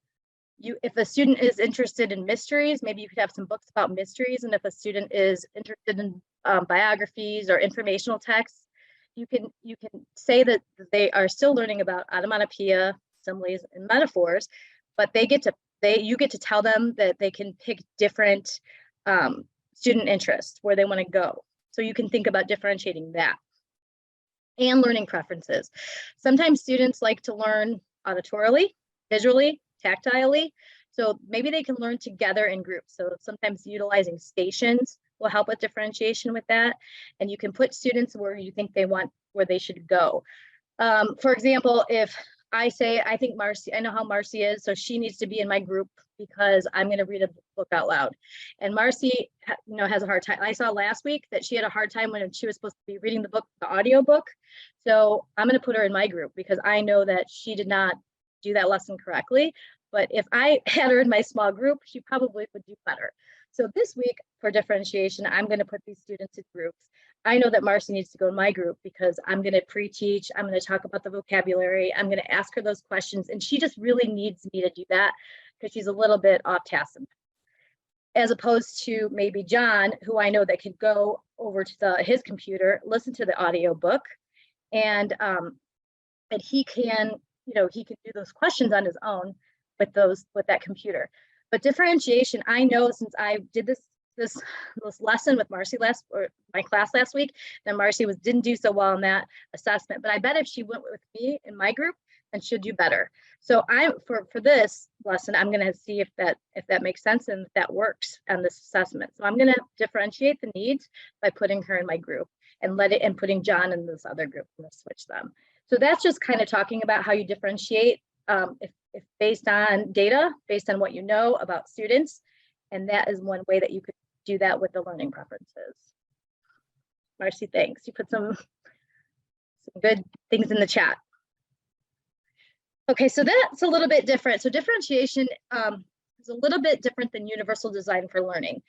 if a student is interested in mysteries, maybe you could have some books about mysteries. And if a student is interested in biographies or informational texts, you can say that they are still learning about onomatopoeia, similes, and metaphors, but you get to tell them that they can pick different student interest, where they want to go. So you can think about differentiating that. And learning preferences. Sometimes students like to learn auditorily, visually, tactilely. So maybe they can learn together in groups. So sometimes utilizing stations will help with differentiation with that. And you can put students where you think they want, where they should go. For example, if I say, I think Marcy, I know how Marcy is, so she needs to be in my group because I'm going to read a book out loud. And Marcy, has a hard time. I saw last week that she had a hard time when she was supposed to be reading the book, the audio book. So I'm going to put her in my group because I know that she did not do that lesson correctly. But if I had her in my small group, she probably would do better. So this week for differentiation, I'm going to put these students in groups. I know that Marcy needs to go in my group because I'm going to pre-teach. I'm going to talk about the vocabulary. I'm going to ask her those questions. And she just really needs me to do that because she's a little bit off task. As opposed to maybe John, who I know that could go over to his computer, listen to the audio book, and he can, he can do those questions on his own with that computer. But differentiation, I know since I did this lesson with Marcy my class last week, then Marcy didn't do so well in that assessment. But I bet if she went with me in my group, then she'll do better. So for this lesson, I'm going to see if that makes sense and if that works on this assessment. So I'm going to differentiate the needs by putting her in my group and putting John in this other group. I'm going to switch them. So that's just kind of talking about how you differentiate if based on data, based on what you know about students. And that is one way that you could do that with the learning preferences. Marcy, thanks. You put some good things in the chat. Okay, so that's a little bit different. So differentiation is a little bit different than universal design for learning.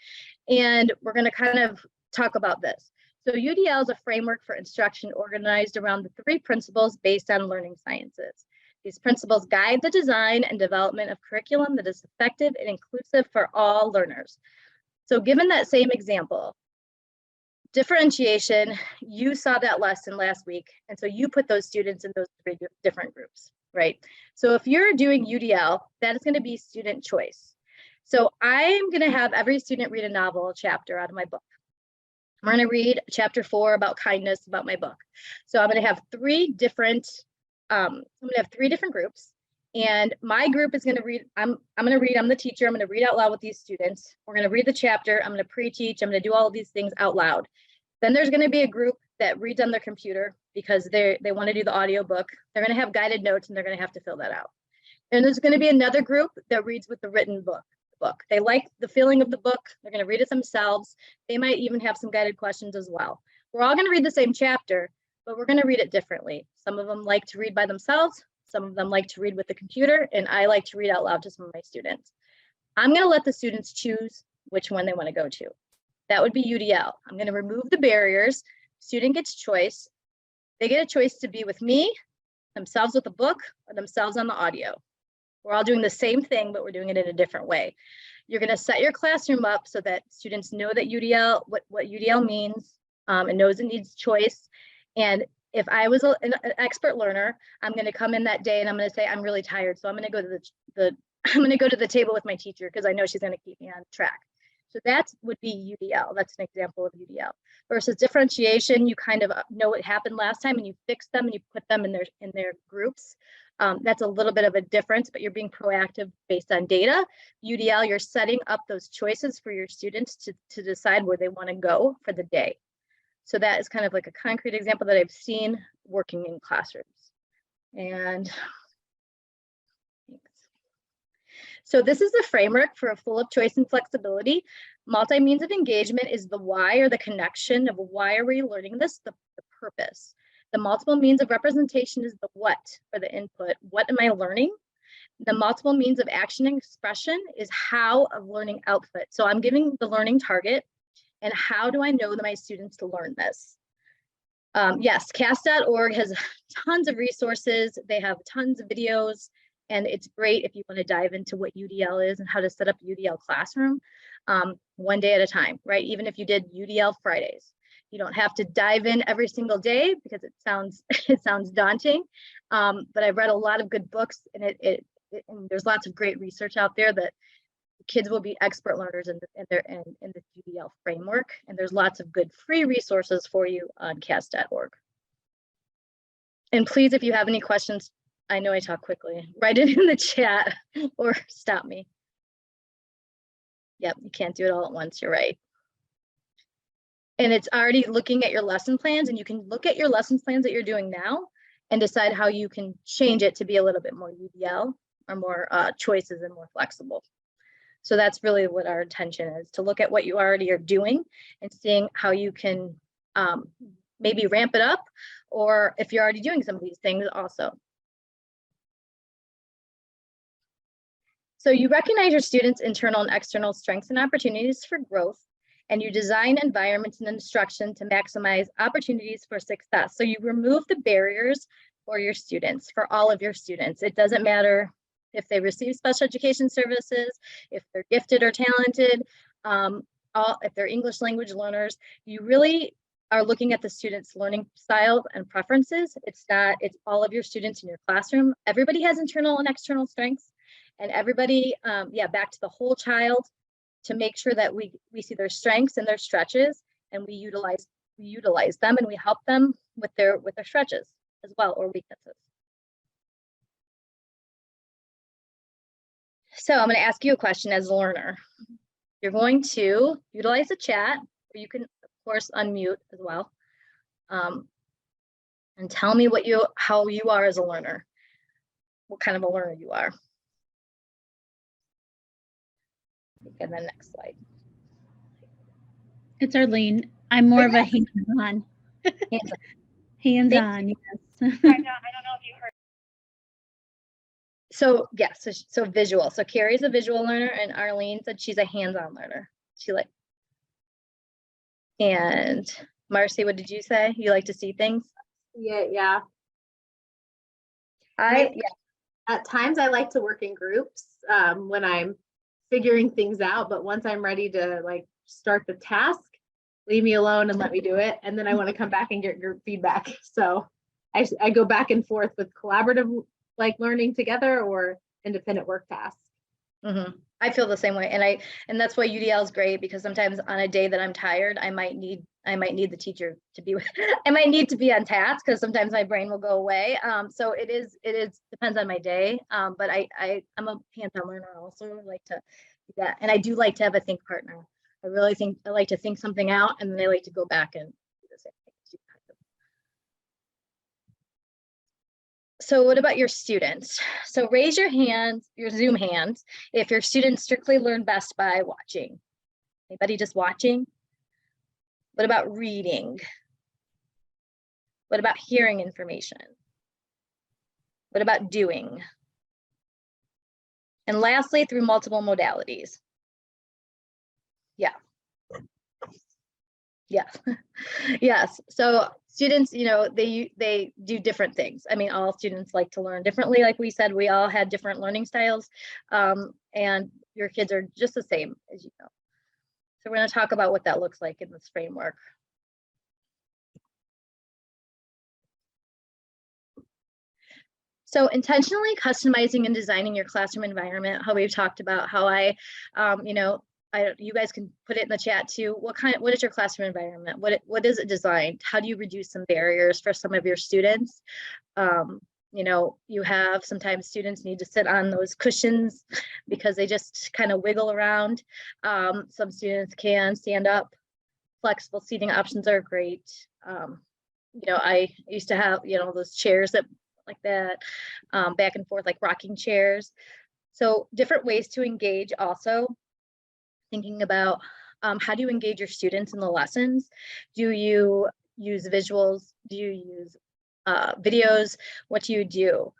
And we're going to kind of talk about this. So UDL is a framework for instruction organized around the 3 principles based on learning sciences. These principles guide the design and development of curriculum that is effective and inclusive for all learners. So given that same example, differentiation, you saw that lesson last week, and so you put those students in those 3 different groups, right? So if you're doing UDL, that is going to be student choice. So I'm going to have every student read a novel chapter out of my book. I'm going to read chapter 4 about kindness about my book. So I'm going to have 3 different groups, and my group is going to read. I'm the teacher. I'm going to read out loud with these students. We're going to read the chapter. I'm going to pre-teach. I'm going to do all of these things out loud. Then there's going to be a group that reads on their computer because they want to do the audio book. They're going to have guided notes and they're going to have to fill that out. And there's going to be another group that reads with the written book. They like the feeling of the book. They're going to read it themselves. They might even have some guided questions as well. We're all going to read the same chapter, but we're going to read it differently. Some of them like to read by themselves. Some of them like to read with the computer, and I like to read out loud to some of my students. I'm going to let the students choose which one they want to go to. That would be UDL. I'm going to remove the barriers. Student gets choice. They get a choice to be with me, themselves with the book, or themselves on the audio. We're all doing the same thing, but we're doing it in a different way. You're going to set your classroom up so that students know that UDL, what UDL means, and knows it needs choice. And if I was an expert learner, I'm going to come in that day and I'm going to say, I'm really tired. So I'm going to go to the table with my teacher because I know she's going to keep me on track. So that would be UDL. That's an example of UDL. Versus differentiation, you kind of know what happened last time and you fix them and you put them in their groups. That's a little bit of a difference, but you're being proactive based on data. UDL, you're setting up those choices for your students to decide where they want to go for the day. So that is kind of like a concrete example that I've seen working in classrooms. And so this is the framework for a full of choice and flexibility. Multi-means of engagement is the why, or the connection of why are we learning this, the purpose. The multiple means of representation is the what, or the input. What am I learning? The multiple means of action and expression is how of learning output. So I'm giving the learning target, and how do I know that my students to learn this? Yes, CAS.org has tons of resources. They have tons of videos, and it's great if you want to dive into what UDL is and how to set up a UDL classroom one day at a time, right? Even if you did UDL Fridays. You don't have to dive in every single day because it sounds daunting. But I've read a lot of good books, and and there's lots of great research out there that kids will be expert learners in the UDL framework, and there's lots of good free resources for you on CAS.org. And please, if you have any questions, I know I talk quickly, write it in the chat or stop me. Yep, you can't do it all at once, you're right. And it's already looking at your lesson plans, and you can look at your lesson plans that you're doing now and decide how you can change it to be a little bit more UDL or more choices and more flexible. So that's really what our intention is, to look at what you already are doing and seeing how you can maybe ramp it up, or if you're already doing some of these things also. So you recognize your students' internal and external strengths and opportunities for growth, and you design environments and instruction to maximize opportunities for success. So you remove the barriers for your students, for all of your students. It doesn't matter if they receive special education services, if they're gifted or talented, if they're English language learners. You really are looking at the students' learning styles and preferences. It's all of your students in your classroom. Everybody has internal and external strengths, and everybody, back to the whole child, to make sure that we see their strengths and their stretches, and we utilize them, and we help them with their stretches as well, or weaknesses. So I'm going to ask you a question as a learner. You're going to utilize the chat, or you can, of course, unmute as well, and tell me how you are as a learner, what kind of a learner you are. And then next slide. It's Arlene. I'm more of a hands-on. Hands-on, yes. I don't know if you heard. So yes, so visual. So Carrie's a visual learner, and Arlene said she's a hands-on learner. And Marcy, what did you say? You like to see things? Yeah. At times I like to work in groups when I'm figuring things out, but once I'm ready to like start the task, leave me alone and let me do it. And then I want to come back and get group feedback. So I go back and forth with collaborative, like learning together, or independent work tasks. Mm-hmm. I feel the same way, and that's why UDL is great, because sometimes on a day that I'm tired, I might need the teacher to be with, I might need to be on task, because sometimes my brain will go away. So it depends on my day. But I'm a hands-on learner also. I like to do that, and I do like to have a think partner. I like to think something out, and then I like to go back and do the same thing. So what about your students? So raise your hands, your Zoom hands, if your students strictly learn best by watching. Anybody just watching? What about reading? What about hearing information? What about doing? And lastly, through multiple modalities. Yeah. Yeah. Yes. So students, they do different things. I mean, all students like to learn differently. Like we said, we all had different learning styles, and your kids are just the same, as you know. So we're going to talk about what that looks like in this framework. So intentionally customizing and designing your classroom environment, how we've talked about how you guys can put it in the chat too. What is your classroom environment? What is it designed? How do you reduce some barriers for some of your students? You have sometimes students need to sit on those cushions because they just kind of wiggle around. Some students can stand up. Flexible seating options are great. I used to have, those chairs that like that, back and forth, like rocking chairs. So different ways to engage also. Thinking about how do you engage your students in the lessons? Do you use visuals? Do you use videos? What do you do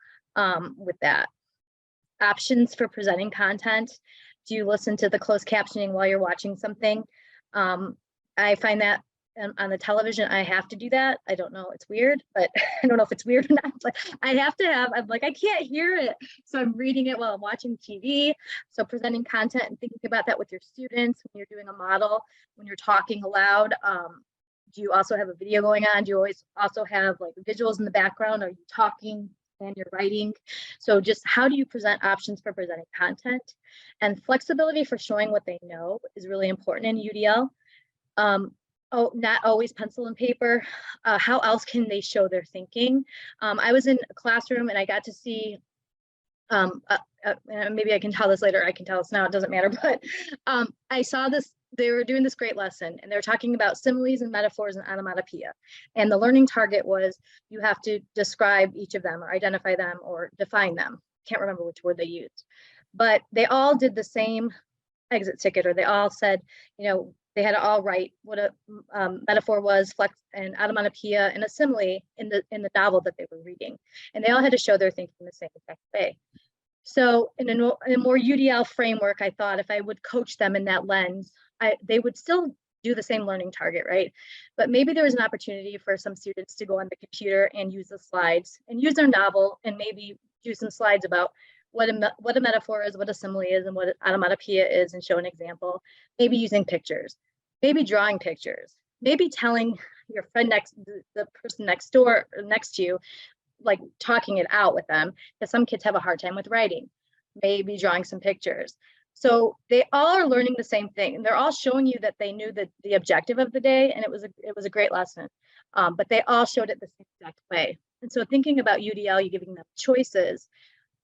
with that? Options for presenting content. Do you listen to the closed captioning while you're watching something? I find that on the television, I have to do that. I don't know, it's weird, but I don't know if it's weird or not, but I have to I'm like, I can't hear it. So I'm reading it while I'm watching TV. So presenting content and thinking about that with your students when you're doing a model, when you're talking aloud. Do you also have a video going on? Do you always also have like visuals in the background? Are you talking plan your writing. So just how do you present options for presenting content? And flexibility for showing what they know is really important in UDL. Oh, not always pencil and paper. How else can they show their thinking? I was in a classroom and I got to see, maybe I can tell this later, I can tell this now, it doesn't matter, but I saw this, they were doing this great lesson and they were talking about similes and metaphors and onomatopoeia. And the learning target was you have to describe each of them or identify them or define them. Can't remember which word they used, but they all did the same exit ticket, or they all said, you know, they had to all write what a metaphor was, flex and onomatopoeia and a simile in the novel that they were reading. And they all had to show their thinking the same exact way. So in a more UDL framework, I thought if I would coach them in that lens, they would still do the same learning target, right? But maybe there was an opportunity for some students to go on the computer and use the slides and use their novel and maybe do some slides about what a metaphor is, what a simile is, and what an onomatopoeia is, and show an example. Maybe using pictures, maybe drawing pictures, maybe telling your friend the person next door or next to you, like talking it out with them, because some kids have a hard time with writing, maybe drawing some pictures. So they all are learning the same thing, and they're all showing you that they knew the objective of the day, and it was a great lesson. But they all showed it the same exact way. And so thinking about UDL, you're giving them choices,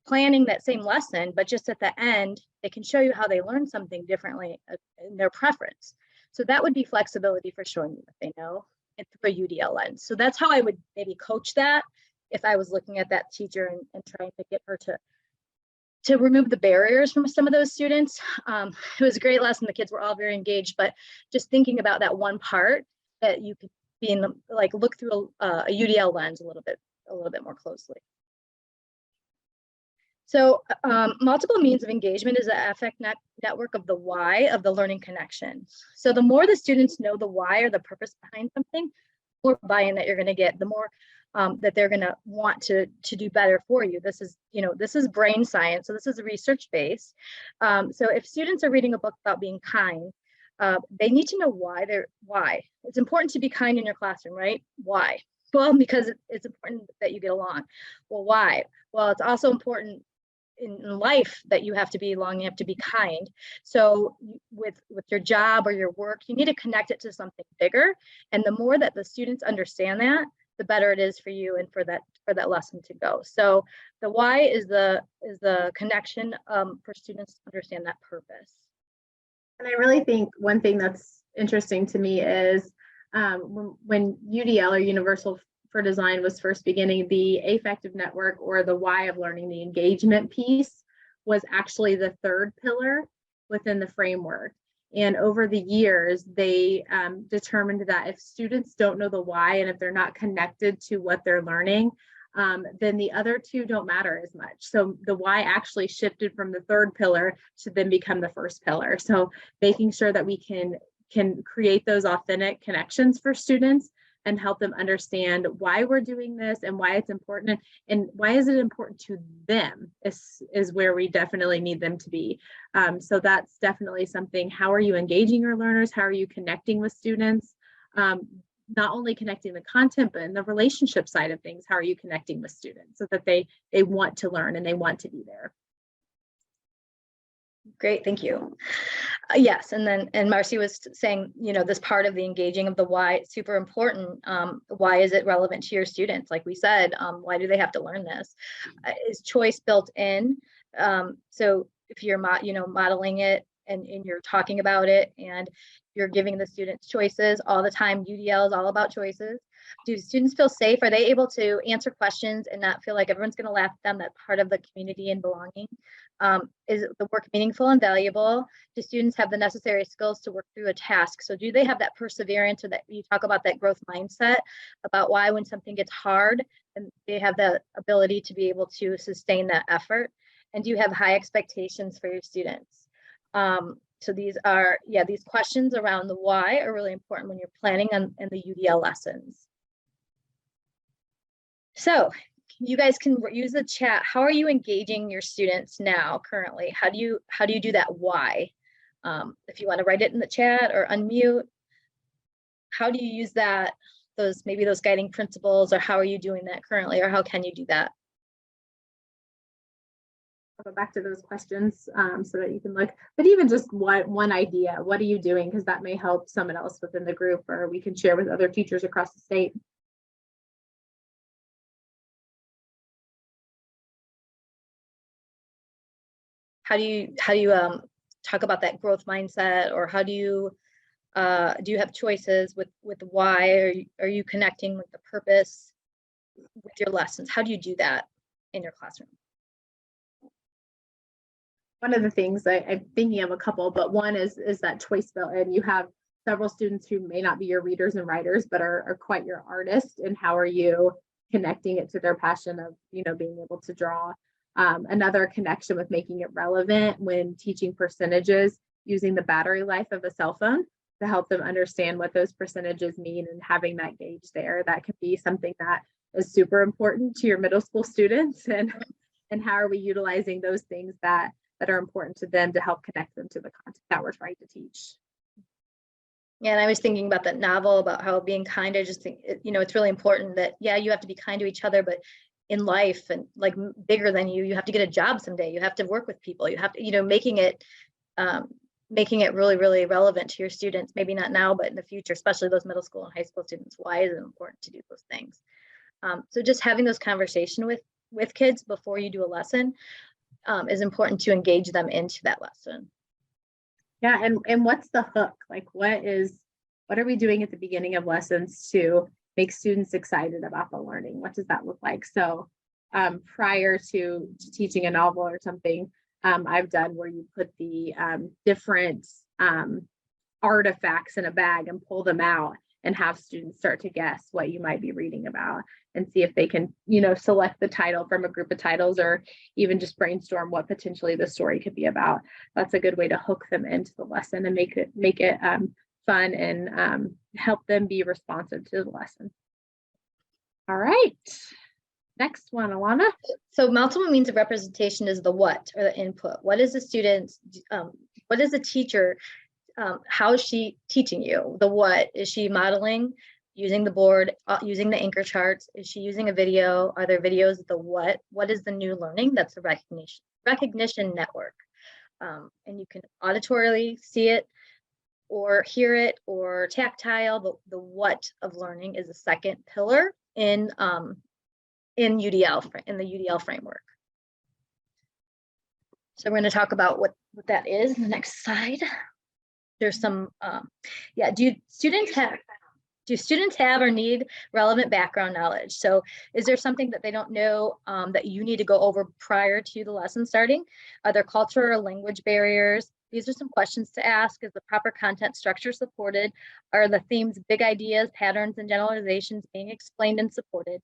planning that same lesson, but just at the end, they can show you how they learned something differently in their preference. So that would be flexibility for showing you what they know and through a UDL lens. So that's how I would maybe coach that if I was looking at that teacher and trying to get her to remove the barriers from some of those students. It was a great lesson. The kids were all very engaged, but just thinking about that one part that you could be in, like look through a UDL lens a little bit more closely. So multiple means of engagement is the affect network of the why of the learning connection. So the more the students know the why or the purpose behind something, the more buy-in that you're going to get, the more that they're going to want to do better for you. This is brain science, so this is research based. So if students are reading a book about being kind, they need to know why. It's important to be kind in your classroom, right? Why? Well, because it's important that you get along. Well, why? Well, it's also important in life that you have to be long, you have to be kind. So with your job or your work, you need to connect it to something bigger. And the more that the students understand that, the better it is for you and for that lesson to go. So the why is the connection for students to understand that purpose. And I really think one thing that's interesting to me is when UDL, or Universal for Design, was first beginning, the affective network, or the why of learning, the engagement piece, was actually the third pillar within the framework. And over the years, they determined that if students don't know the why, and if they're not connected to what they're learning, then the other two don't matter as much. So the why actually shifted from the third pillar to then become the first pillar. So making sure that we can create those authentic connections for students and help them understand why we're doing this and why it's important, and why is it important to them is where we definitely need them to be. So that's definitely something. How are you engaging your learners? How are you connecting with students? Not only connecting the content, but in the relationship side of things, how are you connecting with students so that they want to learn and they want to be there? Great, thank you. Yes, and Marcy was saying, this part of the engaging of the why, super important. Why is it relevant to your students? Like we said, why do they have to learn this? Is choice built in? So if you're modeling it and you're talking about it and you're giving the students choices all the time, UDL is all about choices. Do students feel safe? Are they able to answer questions and not feel like everyone's going to laugh at them? That part of the community and belonging. Is the work meaningful and valuable? Do students have the necessary skills to work through a task? So do they have that perseverance, or that you talk about that growth mindset about why when something gets hard, and they have the ability to be able to sustain that effort? And do you have high expectations for your students? So these questions around the why are really important when you're planning on the UDL lessons. So you guys can use the chat. How are you engaging your students now currently? How do you do that why? If you want to write it in the chat or unmute, how do you use that, those guiding principles, or how are you doing that currently, or how can you do that? I'll go back to those questions so that you can look, but even just one idea, what are you doing? Because that may help someone else within the group, or we can share with other teachers across the state. How do you talk about that growth mindset, or how do you have choices with why? Are you connecting with the purpose with your lessons? How do you do that in your classroom? One of the things I'm thinking of a couple, but one is that choice built in. You have several students who may not be your readers and writers, but are quite your artists. And how are you connecting it to their passion of, being able to draw? Another connection with making it relevant when teaching percentages, using the battery life of a cell phone to help them understand what those percentages mean, and having that gauge there. That can be something that is super important to your middle school students. And how are we utilizing those things that are important to them to help connect them to the content that we're trying to teach. Yeah, and I was thinking about that novel about how being kind. I just think, it's really important that, yeah, you have to be kind to each other, but in life, and like bigger than you have to get a job someday. You have to work with people. You have to, making it really, really relevant to your students. Maybe not now, but in the future, especially those middle school and high school students. Why is it important to do those things? So just having those conversations with kids before you do a lesson is important to engage them into that lesson. Yeah, and what's the hook? Like, what are we doing at the beginning of lessons to make students excited about the learning? What does that look like? So prior to teaching a novel or something, I've done where you put the different artifacts in a bag and pull them out and have students start to guess what you might be reading about, and see if they can, select the title from a group of titles, or even just brainstorm what potentially the story could be about. That's a good way to hook them into the lesson and make it fun and help them be responsive to the lesson. All right, next one, Alana. So multiple means of representation is the what, or the input. What is the student's, what is the teacher, how is she teaching you? The what, is she modeling, using the board, using the anchor charts? Is she using a video? Are there videos? The what is the new learning? That's the recognition network. And you can auditorily see it, or hear it, or tactile. The what of learning is the second pillar in UDL, in the UDL framework. So we're going to talk about what that is in the next slide. There's some, do students have or need relevant background knowledge? So is there something that they don't know that you need to go over prior to the lesson starting? Are there cultural or language barriers? These are some questions to ask. Is the proper content structure supported? Are the themes, big ideas, patterns, and generalizations being explained and supported?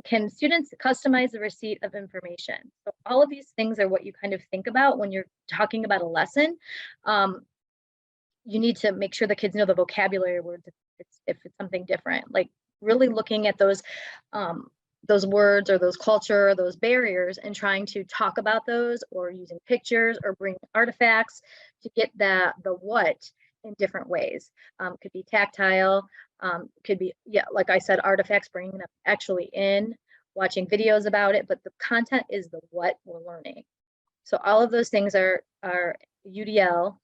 Can students customize the receipt of information? So all of these things are what you kind of think about when you're talking about a lesson. You need to make sure the kids know the vocabulary words if it's something different, like really looking at those words or those culture, or those barriers, and trying to talk about those, or using pictures or bring artifacts to get the what in different ways. Could be tactile, could be, like I said, artifacts, bringing them actually in, watching videos about it, but the content is the what we're learning. So all of those things are UDL,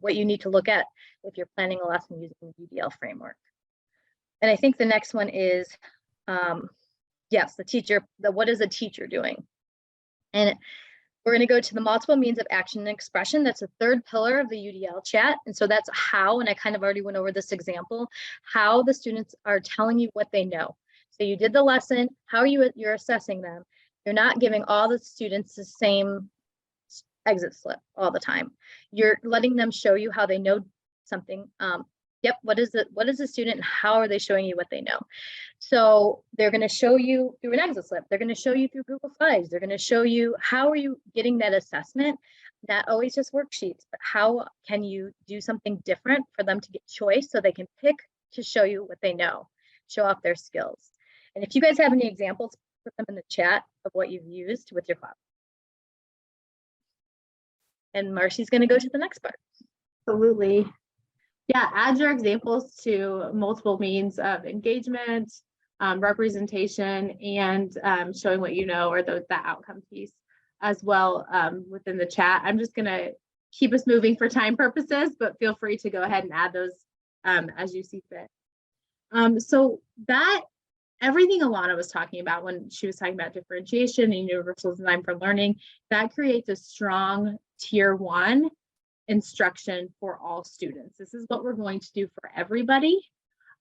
what you need to look at if you're planning a lesson using the UDL framework. And I think the next one is, yes, the teacher, what is the teacher doing? And we're going to go to the multiple means of action and expression. That's the third pillar of the UDL chat. And so that's how, and I kind of already went over this example, how the students are telling you what they know. So you did the lesson, how you're assessing them. You're not giving all the students the same exit slip all the time. You're letting them show you how they know something. What is the student, and how are they showing you what they know? So they're going to show you through an exit slip. They're going to show you through Google Slides. They're going to show you how are you getting that assessment, not always just worksheets, but how can you do something different for them to get choice so they can pick to show you what they know, show off their skills. And if you guys have any examples, put them in the chat of what you've used with your class. And Marcy's going to go to the next part. Absolutely. Yeah, add your examples to multiple means of engagement, representation, and showing what you know, or the outcome piece. as well within the chat. I'm just going to keep us moving for time purposes, but feel free to go ahead and add those as you see fit. So that everything Alana was talking about when she was talking about differentiation and universal design for learning, that creates a strong tier 1 instruction for all students. This is what we're going to do for everybody.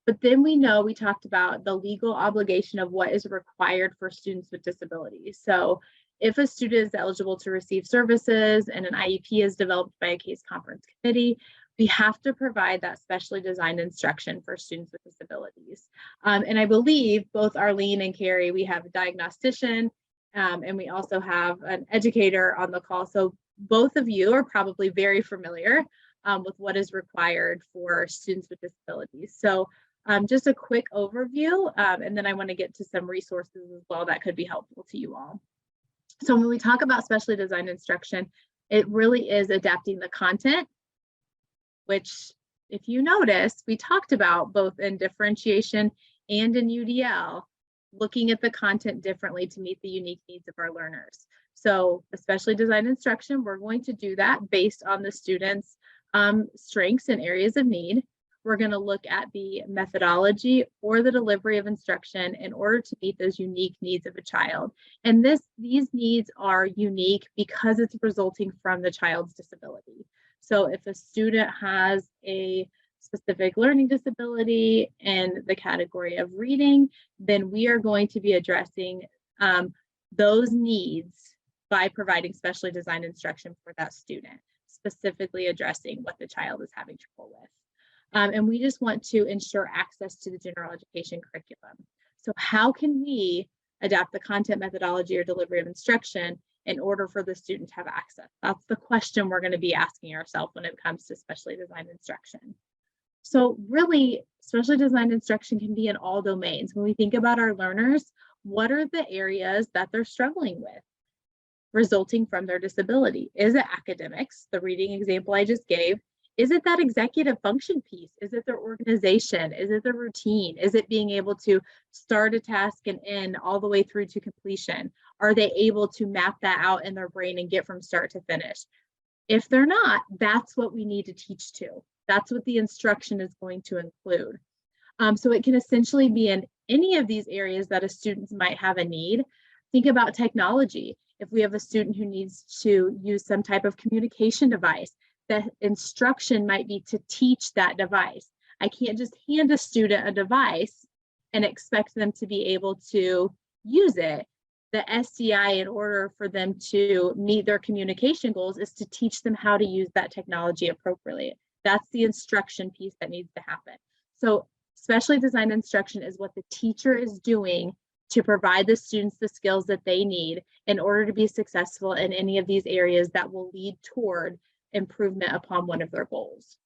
But then we talked about the legal obligation of what is required for students with disabilities. So if a student is eligible to receive services and an IEP is developed by a case conference committee, we have to provide that specially designed instruction for students with disabilities. And I believe both Arlene and Carrie, we have a diagnostician and we also have an educator on the call. So both of you are probably very familiar with what is required for students with disabilities. So just a quick overview, and then I want to get to some resources as well that could be helpful to you all. So when we talk about specially designed instruction, it really is adapting the content, which if you notice, we talked about both in differentiation and in UDL, looking at the content differently to meet the unique needs of our learners. So especially designed instruction, we're going to do that based on the students' strengths and areas of need. We're going to look at the methodology or the delivery of instruction in order to meet those unique needs of a child. And these needs are unique because it's resulting from the child's disability. So if a student has a specific learning disability in the category of reading, then we are going to be addressing those needs by providing specially designed instruction for that student, specifically addressing what the child is having trouble with. And we just want to ensure access to the general education curriculum. So how can we adapt the content, methodology, or delivery of instruction in order for the student to have access? That's the question we're going to be asking ourselves when it comes to specially designed instruction. So really, specially designed instruction can be in all domains. When we think about our learners, what are the areas that they're struggling with resulting from their disability? Is it academics, the reading example I just gave? Is it that executive function piece? Is it their organization? Is it the routine? Is it being able to start a task and end all the way through to completion? Are they able to map that out in their brain and get from start to finish? If they're not, that's what we need to teach to. That's what the instruction is going to include. So it can essentially be in any of these areas that a student might have a need. Think about technology. If we have a student who needs to use some type of communication device, the instruction might be to teach that device. I can't just hand a student a device and expect them to be able to use it. The SDI, in order for them to meet their communication goals, is to teach them how to use that technology appropriately. That's the instruction piece that needs to happen. So specially designed instruction is what the teacher is doing to provide the students the skills that they need in order to be successful in any of these areas that will lead toward improvement upon one of their goals.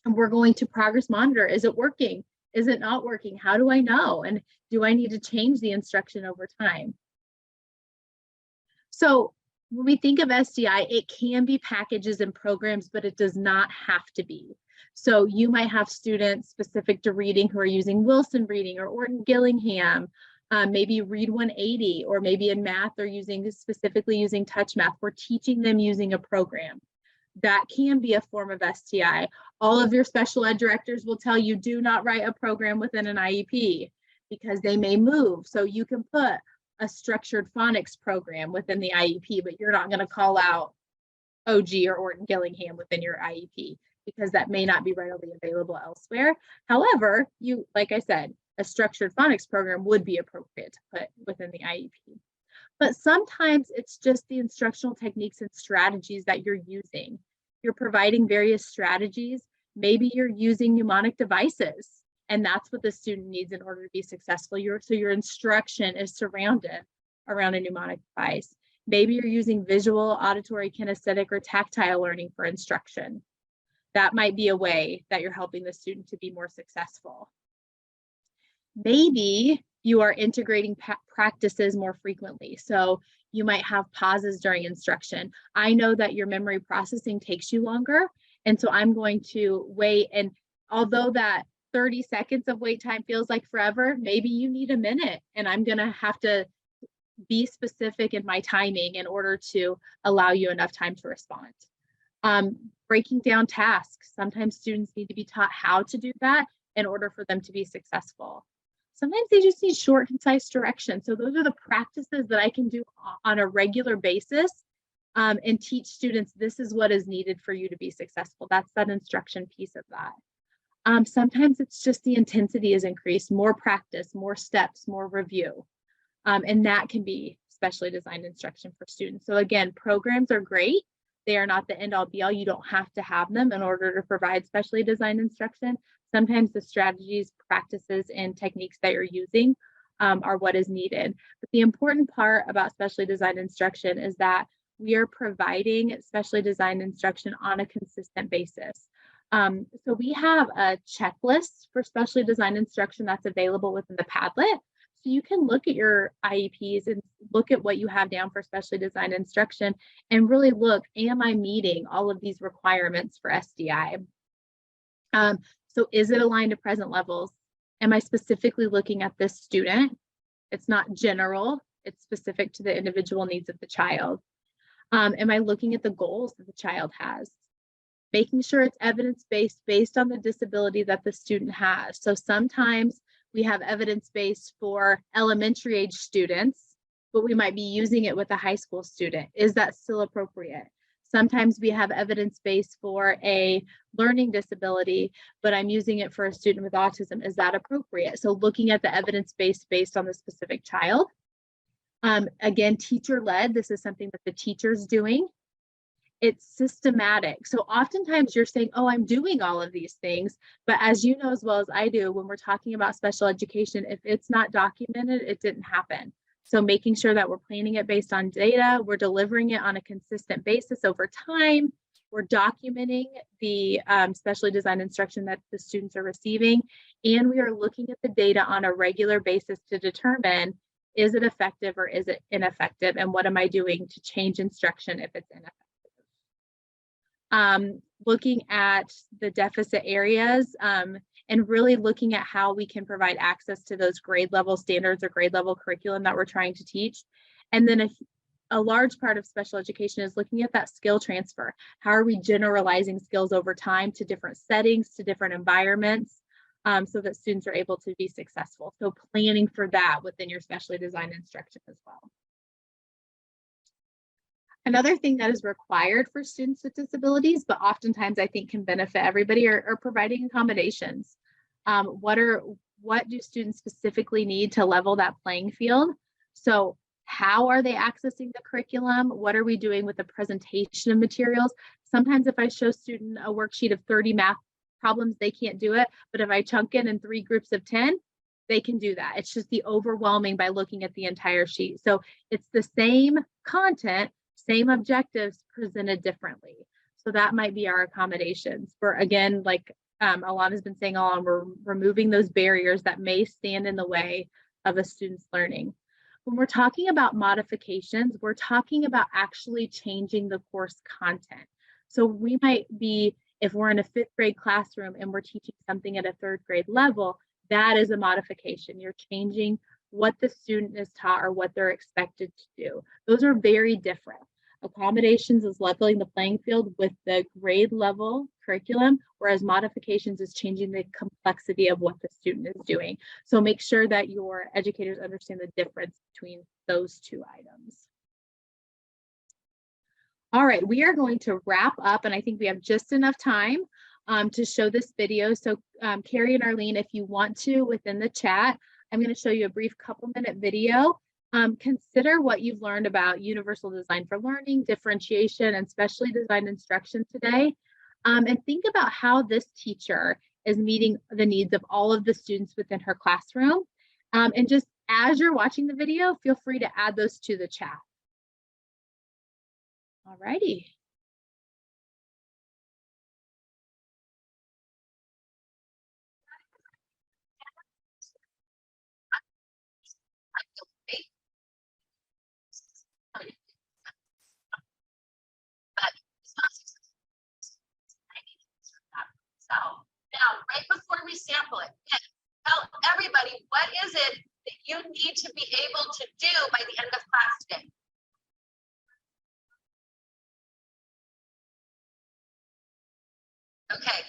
And we're going to progress monitor. Is it working? Is it not working? How do I know? And do I need to change the instruction over time? So when we think of SDI, it can be packages and programs, but it does not have to be. So you might have students specific to reading who are using Wilson Reading or Orton Gillingham, maybe Read 180, or maybe in math they're specifically using Touch Math. We're teaching them using a program. That can be a form of STI. All of your special ed directors will tell you, do not write a program within an IEP because they may move. So you can put a structured phonics program within the IEP, but you're not going to call out OG or Orton Gillingham within your IEP because that may not be readily available elsewhere. However, like I said, a structured phonics program would be appropriate to put within the IEP. But sometimes it's just the instructional techniques and strategies that you're using. You're providing various strategies. Maybe you're using mnemonic devices, and that's what the student needs in order to be successful. So your instruction is surrounded around a mnemonic device. Maybe you're using visual, auditory, kinesthetic, or tactile learning for instruction. That might be a way that you're helping the student to be more successful. Maybe you are integrating practices more frequently. So you might have pauses during instruction. I know that your memory processing takes you longer. And so I'm going to wait. And although that 30 seconds of wait time feels like forever, maybe you need a minute, and I'm going to have to be specific in my timing in order to allow you enough time to respond. Breaking down tasks. Sometimes students need to be taught how to do that in order for them to be successful. Sometimes they just need short, concise direction. So those are the practices that I can do on a regular basis and teach students this is what is needed for you to be successful. That's that instruction piece of that. Sometimes it's just the intensity is increased, more practice, more steps, more review. And that can be specially designed instruction for students. So again, programs are great. They are not the end all be all. You don't have to have them in order to provide specially designed instruction. Sometimes the strategies, practices, and techniques that you're using are what is needed. But the important part about specially designed instruction is that we are providing specially designed instruction on a consistent basis. So we have a checklist for specially designed instruction that's available within the Padlet. So you can look at your IEPs and look at what you have down for specially designed instruction and really look, am I meeting all of these requirements for SDI? So is it aligned to present levels? Am I specifically looking at this student? It's not general, it's specific to the individual needs of the child. Am I looking at the goals that the child has? Making sure it's evidence-based based on the disability that the student has. So sometimes we have evidence-based for elementary age students, but we might be using it with a high school student. Is that still appropriate? Sometimes we have evidence-based for a learning disability, but I'm using it for a student with autism. Is that appropriate? So looking at the evidence-based based on the specific child. Again, teacher-led, this is something that the teacher's doing. It's systematic. So oftentimes you're saying, oh, I'm doing all of these things, but as you know as well as I do, when we're talking about special education, if it's not documented, it didn't happen. So making sure that we're planning it based on data, we're delivering it on a consistent basis over time, we're documenting the specially designed instruction that the students are receiving, and we are looking at the data on a regular basis to determine, is it effective or is it ineffective, and what am I doing to change instruction if it's ineffective? Looking at the deficit areas and really looking at how we can provide access to those grade level standards or grade level curriculum that we're trying to teach. And then a large part of special education is looking at that skill transfer. How are we generalizing skills over time to different settings, to different environments, so that students are able to be successful. So planning for that within your specially designed instruction as well. Another thing that is required for students with disabilities, but oftentimes I think can benefit everybody, are providing accommodations. What do students specifically need to level that playing field? So how are they accessing the curriculum? What are we doing with the presentation of materials? Sometimes if I show student a worksheet of 30 math problems, they can't do it. But if I chunk it in 3 groups of 10, they can do that. It's just the overwhelming by looking at the entire sheet. So it's the same content, same objectives presented differently. So that might be our accommodations for, again, like Alana's been saying all along, we're removing those barriers that may stand in the way of a student's learning. When we're talking about modifications, we're talking about actually changing the course content. So we might be, if we're in a 5th grade classroom and we're teaching something at a 3rd grade level, that is a modification. You're changing what the student is taught or what they're expected to do. Those are very different. Accommodations is leveling the playing field with the grade level curriculum, whereas modifications is changing the complexity of what the student is doing. So make sure that your educators understand the difference between those 2 items. All right, we are going to wrap up, and I think we have just enough time to show this video. So Carrie and Arlene, if you want to, within the chat, I'm going to show you a brief couple-minute video. Consider what you've learned about universal design for learning, differentiation, and specially designed instruction today. And think about how this teacher is meeting the needs of all of the students within her classroom. And just as you're watching the video, feel free to add those to the chat. All righty. So now, right before we sample it, tell everybody what is it that you need to be able to do by the end of class. today. Okay,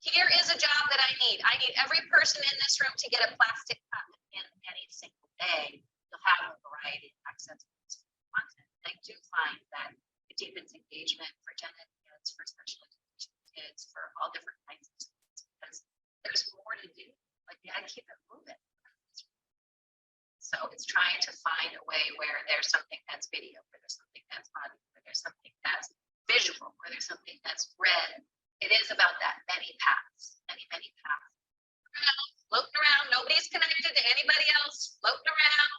here is a job that I need. I need every person in this room to get a plastic cup in any single day. You'll have a variety of access to content. I do find that it deepens engagement for gen ed kids, for special education kids, for all different kinds of students, because there's more to do. Like, we gotta keep it moving. So it's trying to find a way where there's something that's video, where there's something that's audio, where there's something that's visual, where there's something that's read. It is about that many paths, many paths. Floating around, nobody's connected to anybody else, floating around.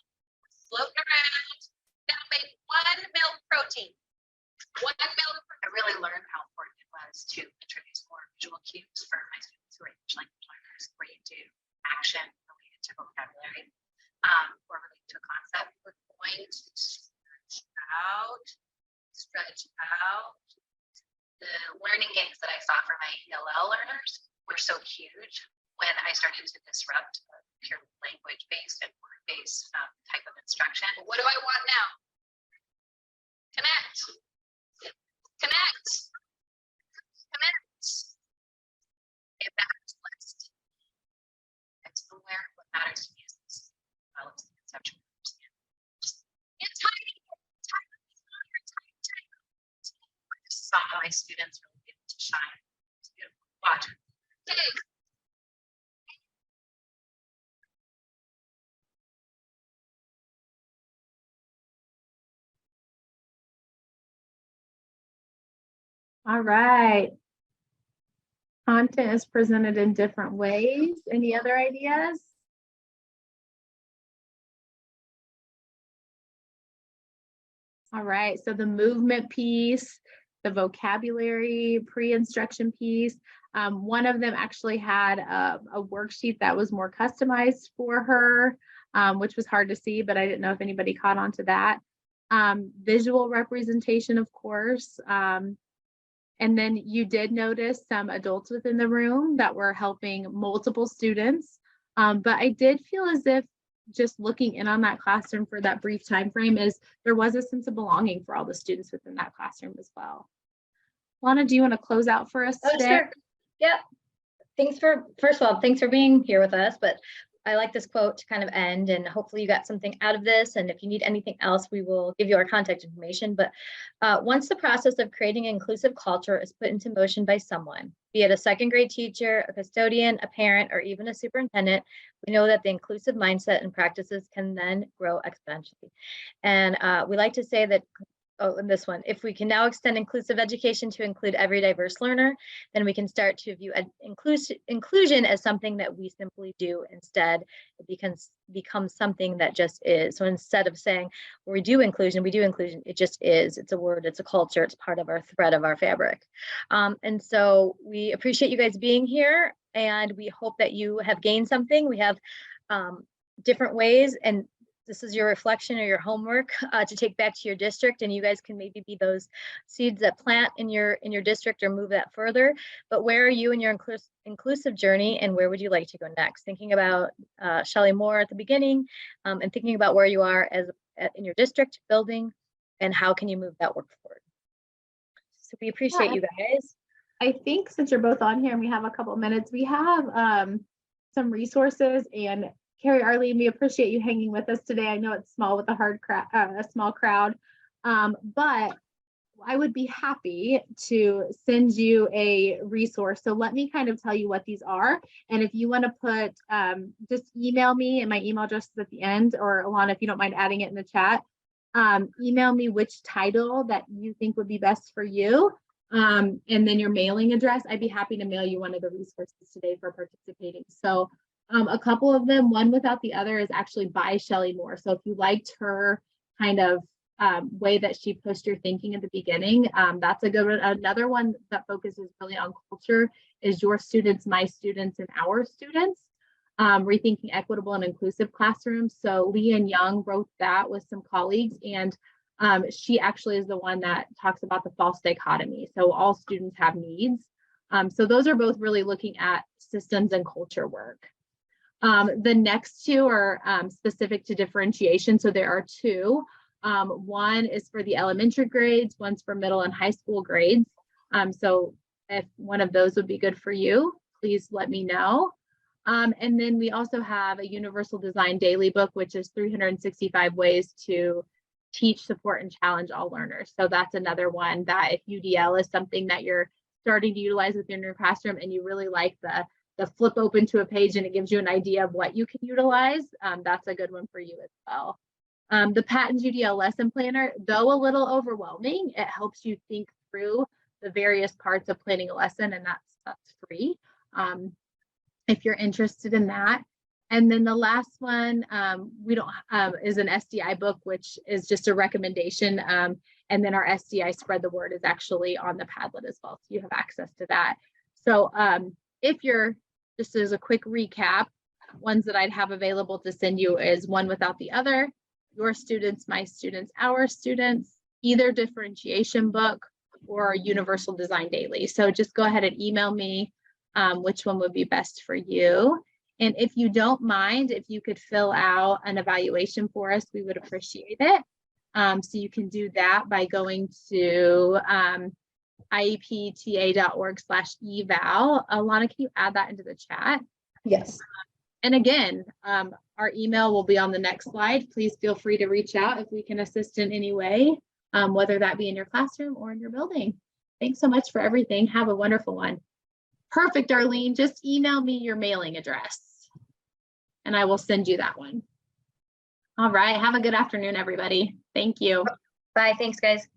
Now make 1 milk protein. 1 milk. I really learned how important it was to introduce more visual cues for my students who are English language learners, where you do action related to vocabulary, or related to a concept. We're going to stretch out. The learning gains that I saw for my ELL learners were so huge when I started to disrupt pure language-based and word-based type of instruction. What do I want now? Connect. Get back to list. Get somewhere. What matters to me is this develops the conceptual understanding. Just get tiny. I just saw my students really get to shine. It's beautiful. Watch. Okay. All right. Content is presented in different ways. Any other ideas? All right, so the movement piece, the vocabulary pre-instruction piece. One of them actually had a worksheet that was more customized for her, which was hard to see, but I didn't know if anybody caught on to that. Visual representation, of course. And then you did notice some adults within the room that were helping multiple students. But I did feel as if just looking in on that classroom for that brief time frame is there was a sense of belonging for all the students within that classroom as well. Lana, do you want to close out for us today? Sure. Yeah. First of all, thanks for being here with us, but I like this quote to kind of end, and hopefully you got something out of this. And if you need anything else, we will give you our contact information. But once the process of creating an inclusive culture is put into motion by someone, be it a second grade teacher, a custodian, a parent, or even a superintendent, we know that the inclusive mindset and practices can then grow exponentially. And we like to say that, in this one, if we can now extend inclusive education to include every diverse learner, then we can start to view inclusion as something that we simply do. Instead, it becomes something that just is. So instead of saying, well, we do inclusion, it just is. It's a word, it's a culture, it's part of our thread of our fabric. And so we appreciate you guys being here, and we hope that you have gained something. We have different ways, and this is your reflection or your homework to take back to your district, and you guys can maybe be those seeds that plant in your district or move that further. But where are you in your inclusive journey, and where would you like to go next? Thinking about Shelley Moore at the beginning, and thinking about where you are in your district building, and how can you move that work forward. So we appreciate you guys. I think since you're both on here and we have a couple of minutes, we have some resources. And Carrie, Arlene, we appreciate you hanging with us today. I know it's small with a small crowd, but I would be happy to send you a resource. So let me kind of tell you what these are. And if you want to put, just email me, and my email address is at the end, or Alana, if you don't mind adding it in the chat, email me which title that you think would be best for you. And then your mailing address. I'd be happy to mail you one of the resources today for participating. So a couple of them, one without the other, is actually by Shelley Moore. So if you liked her kind of way that she pushed your thinking at the beginning, that's a good one. Another one that focuses really on culture is Your Students, My Students, and Our Students, Rethinking Equitable and Inclusive Classrooms. So Leanne Young wrote that with some colleagues, and she actually is the one that talks about the false dichotomy. So all students have needs. So those are both really looking at systems and culture work. The next two are specific to differentiation. So there are two. One is for the elementary grades, one's for middle and high school grades. So if one of those would be good for you, please let me know. And then we also have a Universal Design Daily Book, which is 365 ways to teach, support, and challenge all learners. So that's another one that if UDL is something that you're starting to utilize within your classroom and you really like the flip open to a page and it gives you an idea of what you can utilize, that's a good one for you as well. The Patton's UDL lesson planner, though a little overwhelming, it helps you think through the various parts of planning a lesson, and that's free if you're interested in that. And then the last one is an SDI book, which is just a recommendation. And then our SDI Spread the Word is actually on the Padlet as well, so you have access to that. So if you're, just as a quick recap, ones that I'd have available to send you is One Without the Other, Your Students, My Students, Our Students, either differentiation book or Universal Design Daily. So just go ahead and email me which one would be best for you. And if you don't mind, if you could fill out an evaluation for us, we would appreciate it. So you can do that by going to iepta.org/eval. Alana, can you add that into the chat? Yes. And again, our email will be on the next slide. Please feel free to reach out if we can assist in any way, whether that be in your classroom or in your building. Thanks so much for everything. Have a wonderful one. Perfect, Arlene. Just email me your mailing address and I will send you that one. All right. Have a good afternoon, everybody. Thank you. Bye. Thanks, guys.